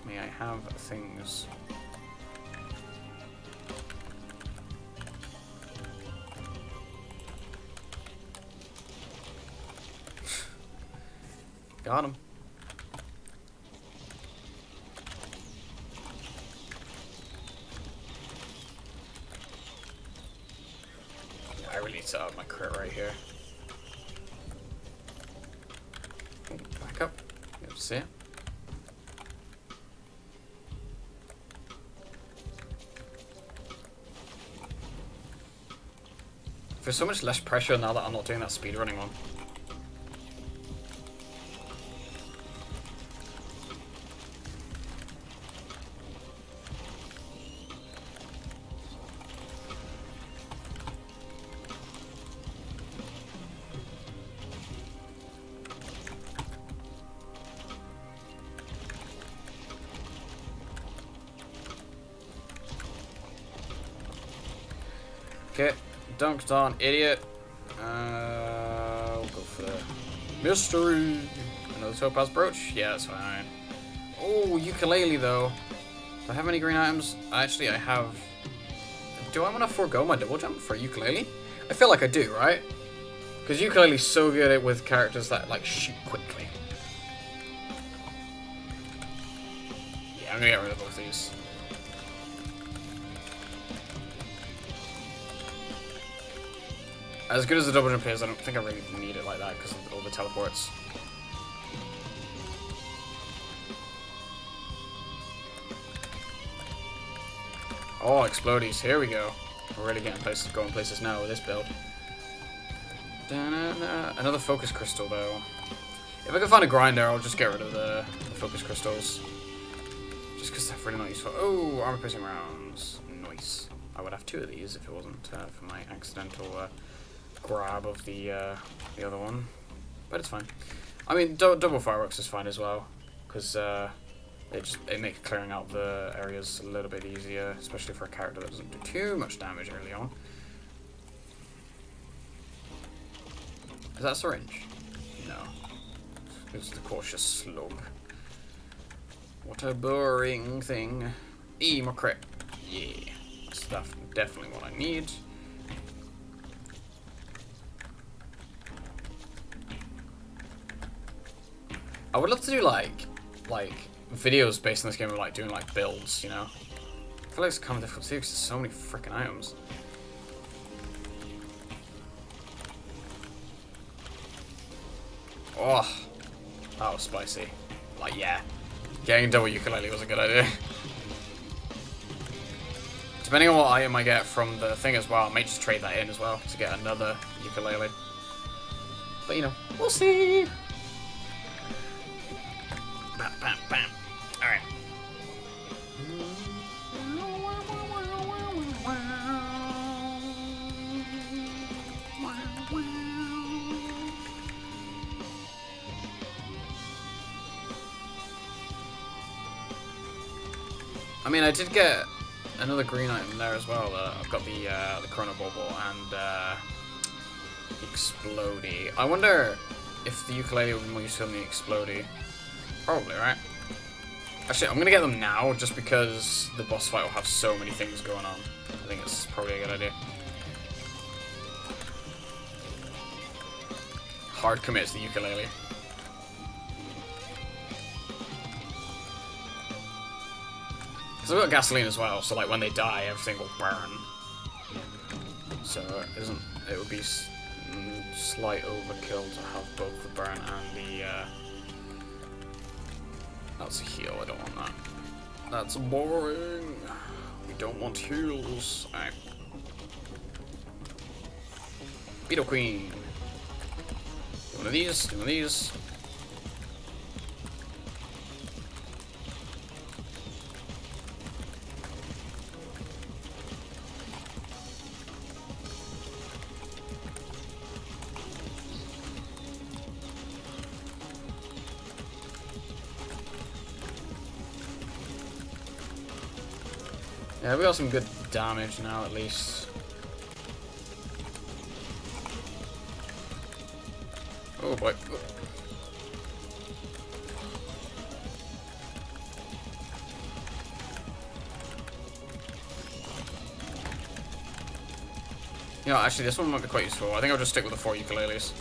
May I have things? Got him. Yeah, I really need to up my crit right here. Back up. Yep, see it. There's so much less pressure now that I'm not doing that speedrunning one. Okay, dunked on, idiot. We'll go for the mystery. Another topaz brooch? Yeah, that's fine. Oh, ukulele though. Do I have any green items? Actually, I have. Do I want to forego my double jump for ukulele? I feel like I do, right? Because ukulele's so good at with characters that like shoot quickly. Yeah, I'm gonna get rid of both these. As good as the double jump is, I don't think I really need it like that because of all the teleports. Oh, explodies. Here we go. We're really getting places, going places now with this build. Da-na-na. Another focus crystal, though. If I can find a grinder, I'll just get rid of the focus crystals. Just because they're really not useful. Oh, armor-piercing rounds. Nice. I would have two of these if it wasn't for my accidental grab of the other one, but it's fine. I mean, double fireworks is fine as well, because it makes clearing out the areas a little bit easier, especially for a character that doesn't do too much damage early on. Is that a syringe? No, it's the cautious slug. What a boring thing. More crit. Yeah. That's definitely what I need. I would love to do like videos based on this game of like doing like builds, you know? I feel like it's kind of difficult to do because there's so many freaking items. Oh, that was spicy. Like, yeah. Getting double ukulele was a good idea. Depending on what item I get from the thing as well, I might just trade that in as well to get another ukulele. But, you know, we'll see. Bam, bam, bam. Alright. I mean, I did get another green item there as well. I've got the Chrono Bauble and Explodey. I wonder if the ukulele would be more useful than the Explodey. Probably, right? Actually, I'm gonna get them now just because the boss fight will have so many things going on. I think it's probably a good idea. Hard commit to the ukulele. Because I've got gasoline as well, so like when they die, everything will burn. So it would be slight overkill to have both the burn and the. That's a heal. I don't want that. That's boring. We don't want heals. Alright. Beetle Queen. Do one of these. Do one of these. Yeah, we got some good damage now, at least. Oh boy. You know, actually, this one might be quite useful. I think I'll just stick with the 4 ukuleles.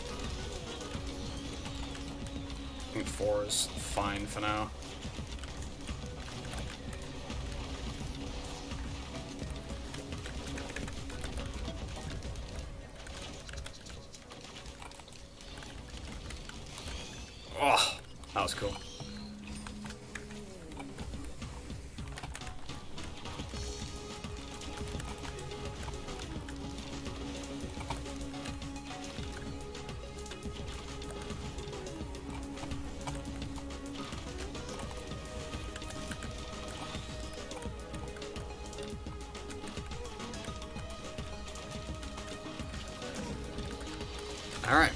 I think 4 is fine for now. Oh, that was cool. All right.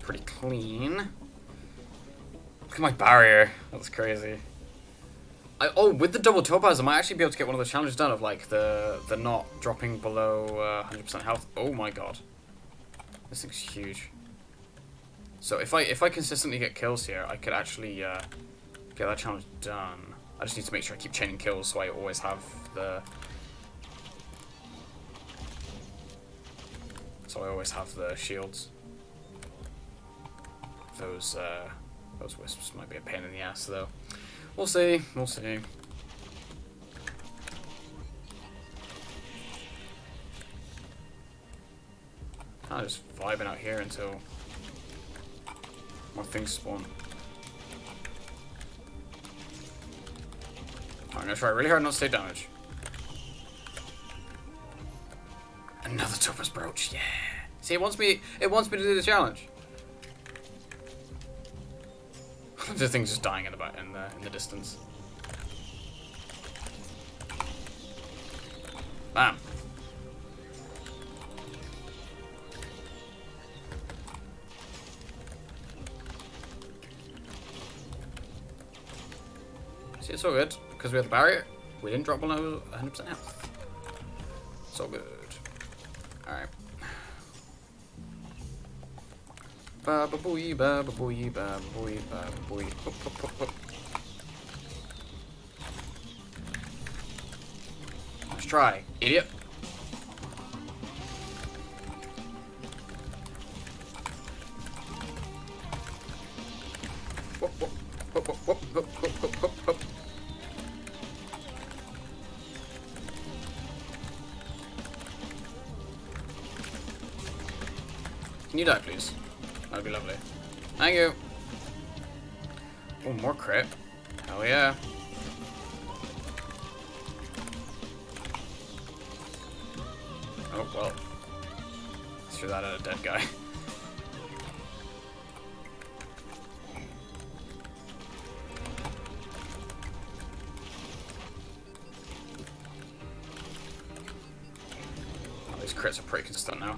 Pretty clean. Look at my barrier. That's crazy. Oh, with the double topaz, I might actually be able to get one of the challenges done of like the not dropping below 100% health. Oh my god, this thing's huge. So if I consistently get kills here, I could actually get that challenge done. I just need to make sure I keep chaining kills so I always have the. So I always have the shields. Those wisps might be a pain in the ass, though. We'll see. We'll see. Kind of just vibing out here until more things spawn. I'm gonna try really hard not to take damage. Another topaz brooch, yeah. See, it wants me to do the challenge. The thing's just dying in the distance. Bam. See, it's all good because we had the barrier. We didn't drop below 100% health. It's all good. All right. Ba ba booey ba ba booey ba ba booey ba ba booey. Hop hop hop hop. Let's try, idiot. Whoop whoop whoop whoop whoop whoop whoop whoop whoop. Can you die, please? That'd be lovely. Thank you. Oh, more crit. Hell yeah. Oh, well. Threw that at a dead guy. Oh, these crits are pretty consistent now.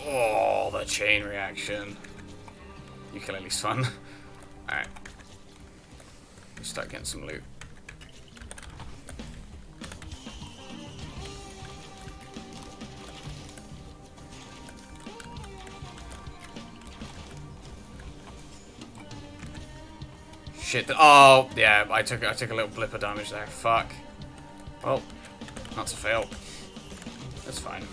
Oh, the chain reaction. Ukulele's fun. Alright. Let's start getting some loot. Shit. Oh, yeah, I took a little blip of damage there. Fuck. Well, that's a fail. That's fine.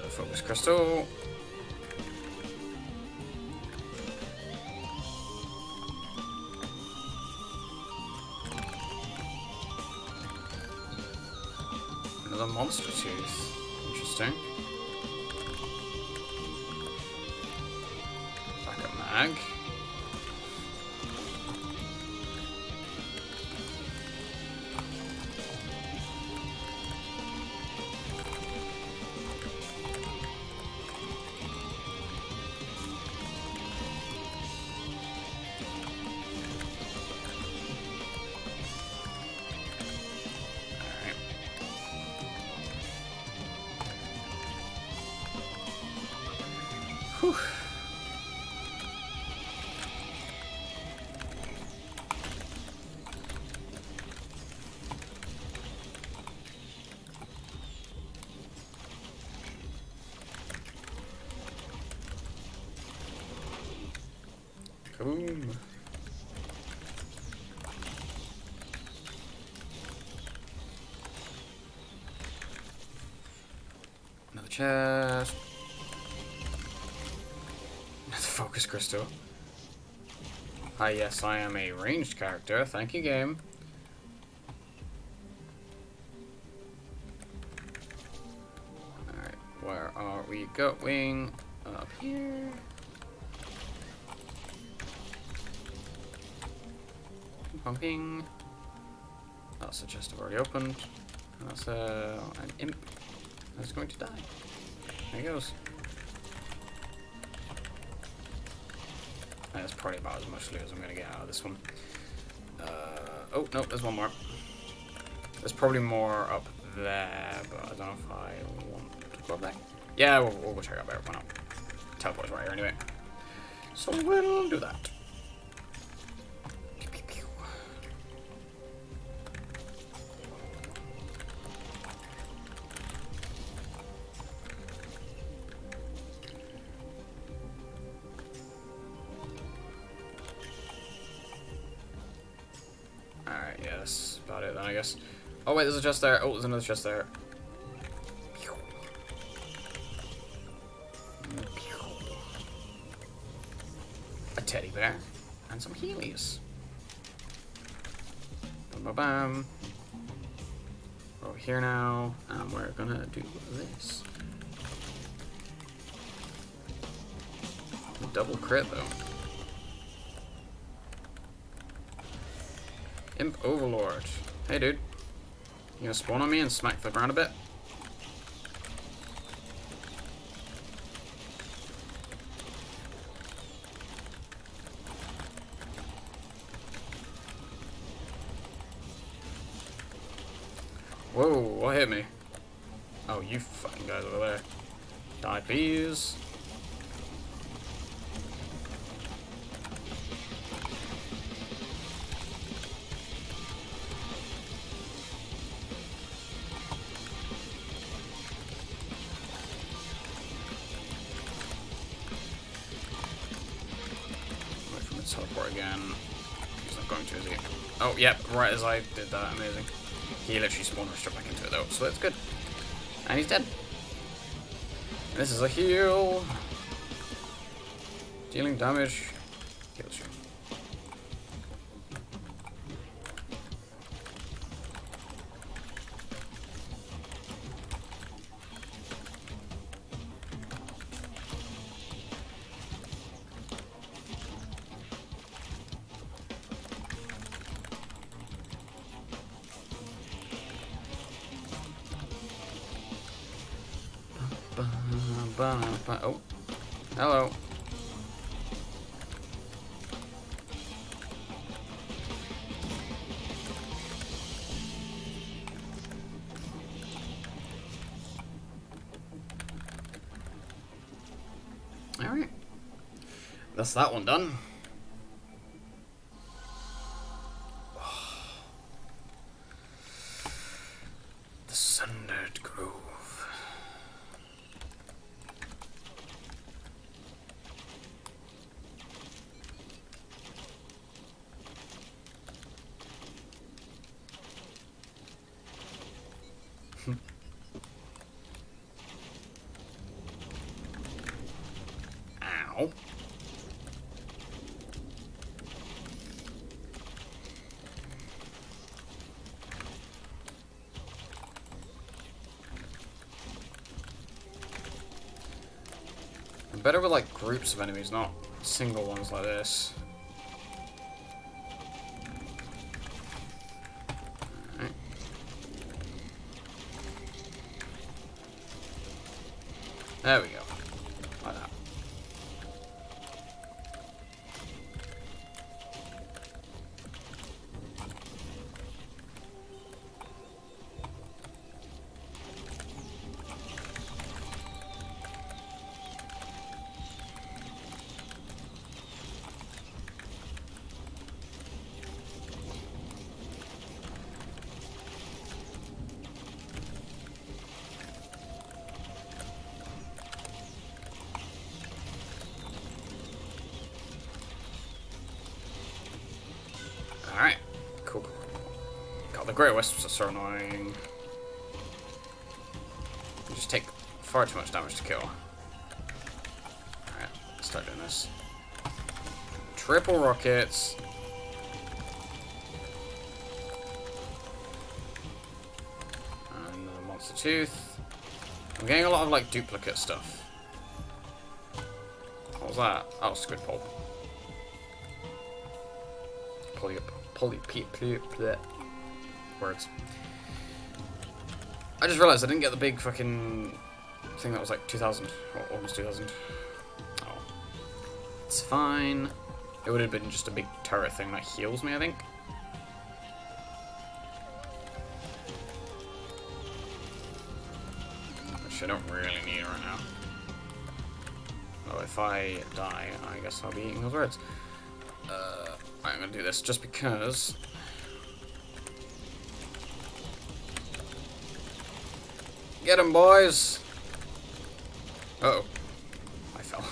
Focus crystal. Another monster tooth. Interesting. Backup mag. Whew. Kaboom. Another chest. Another focus crystal. Hi, yes, I am a ranged character. Thank you, game. Alright, where are we going? Up here. Pumping. That's a chest I've already opened. And that's an imp that's going to die. There he goes. That's probably about as much loot as I'm going to get out of this one. Oh, no, there's one more. There's probably more up there, but I don't know if I want to go up there. Yeah, we'll go check out there. Why not? Teleport's right here anyway. So we'll do that. Alright, yeah, that's about it then, I guess. Oh, wait, there's a chest there. Oh, there's another chest there. A teddy bear. And some Heelys. Ba-bam. We're over here now, and we're gonna do this. A double crit, though. Imp Overlord. Hey, dude. You gonna spawn on me and smack the ground a bit? Whoa, what hit me? Oh, you fucking guys over there. Die, please. Wait for him to teleport again. He's not going to, is he? Oh, yep, right as I did that. Amazing. He literally spawned right straight back into it though, so that's good. And he's dead. And this is a heal. Dealing damage. Heals you. Oh, hello. All right, that's that one done. The Sundered Grove. Ow. I'm better with like groups of enemies, not single ones like this. Alright. There we go. Like that. Alright, cool. God, the Great Wisps are so annoying. They just take far too much damage to kill. Alright, let's start doing this. Triple rockets. And the Monster Tooth. I'm getting a lot of like duplicate stuff. What was that? Oh, Squid Pulp. Words. I just realized I didn't get the big fucking thing that was like 2,000, or almost 2,000. Oh. It's fine. It would have been just a big turret thing that heals me, I think. Which I don't really need right now. Well, if I die, I guess I'll be eating those words. I'm gonna do this just because. Get him, boys! Uh-oh. I fell.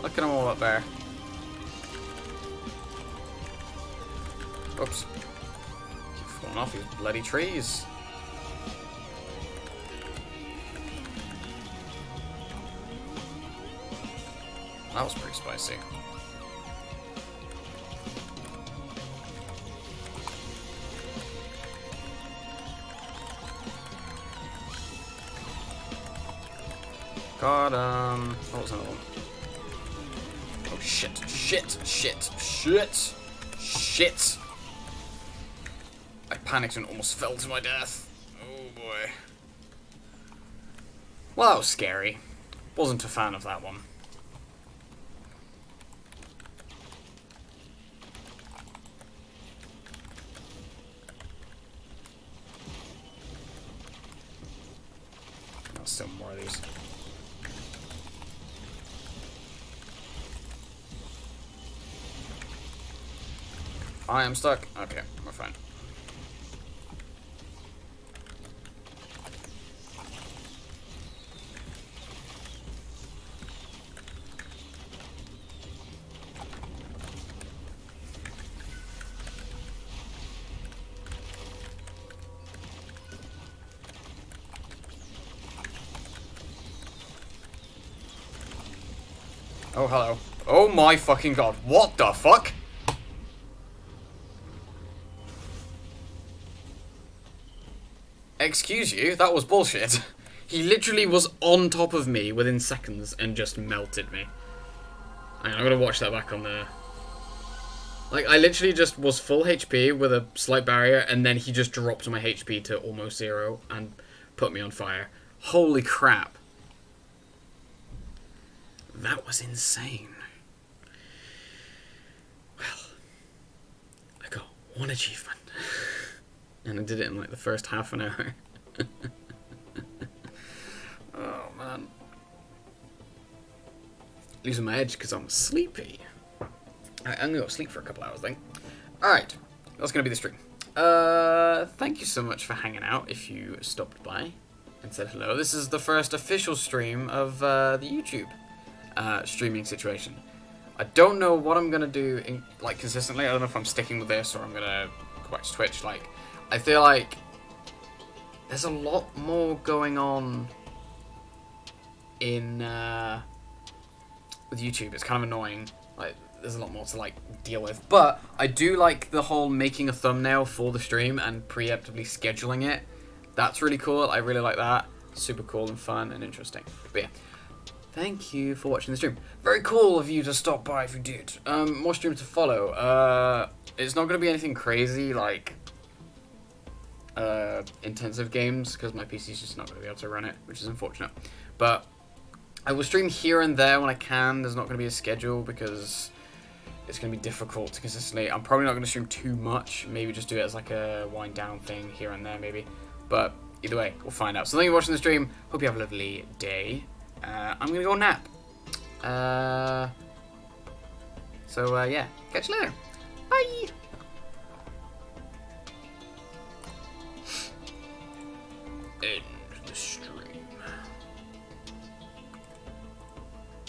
Look at them all up there. Oops. Keep falling off these bloody trees. That was pretty spicy. Got what was another one? Oh shit! Shit! Shit! Shit! Shit! I panicked and almost fell to my death. Oh boy. Well, that was scary. Wasn't a fan of that one. There's still more of these. I am stuck. Okay, we're fine. Oh, hello. Oh my fucking god. What the fuck? Excuse you, that was bullshit. He literally was on top of me within seconds and just melted me. I'm gonna watch that back on there. Like, I literally just was full HP with a slight barrier, and then he just dropped my HP to almost 0 and put me on fire. Holy crap. That was insane. Well, I got one achievement. And I did it in like the first half an hour. Oh man. Losing my edge because I'm sleepy. I'm gonna go sleep for a couple hours then. Alright, that's gonna be the stream. Thank you so much for hanging out if you stopped by and said hello. This is the first official stream of the YouTube streaming situation. I don't know what I'm gonna do consistently. I don't know if I'm sticking with this or I'm gonna go back to Twitch. Like, I feel like there's a lot more going on in with YouTube. It's kind of annoying. Like, there's a lot more to like deal with. But I do like the whole making a thumbnail for the stream and preemptively scheduling it. That's really cool. I really like that. Super cool and fun and interesting. But yeah, thank you for watching the stream. Very cool of you to stop by if you did. More streams to follow. It's not going to be anything crazy like intensive games because my PC's just not going to be able to run it, which is unfortunate. But I will stream here and there when I can. There's not going to be a schedule because it's going to be difficult to consistently. I'm probably not going to stream too much. Maybe just do it as like a wind down thing here and there maybe. But either way, we'll find out. So thank you for watching the stream. Hope you have a lovely day. I'm going to go nap. Yeah, catch you later. Bye!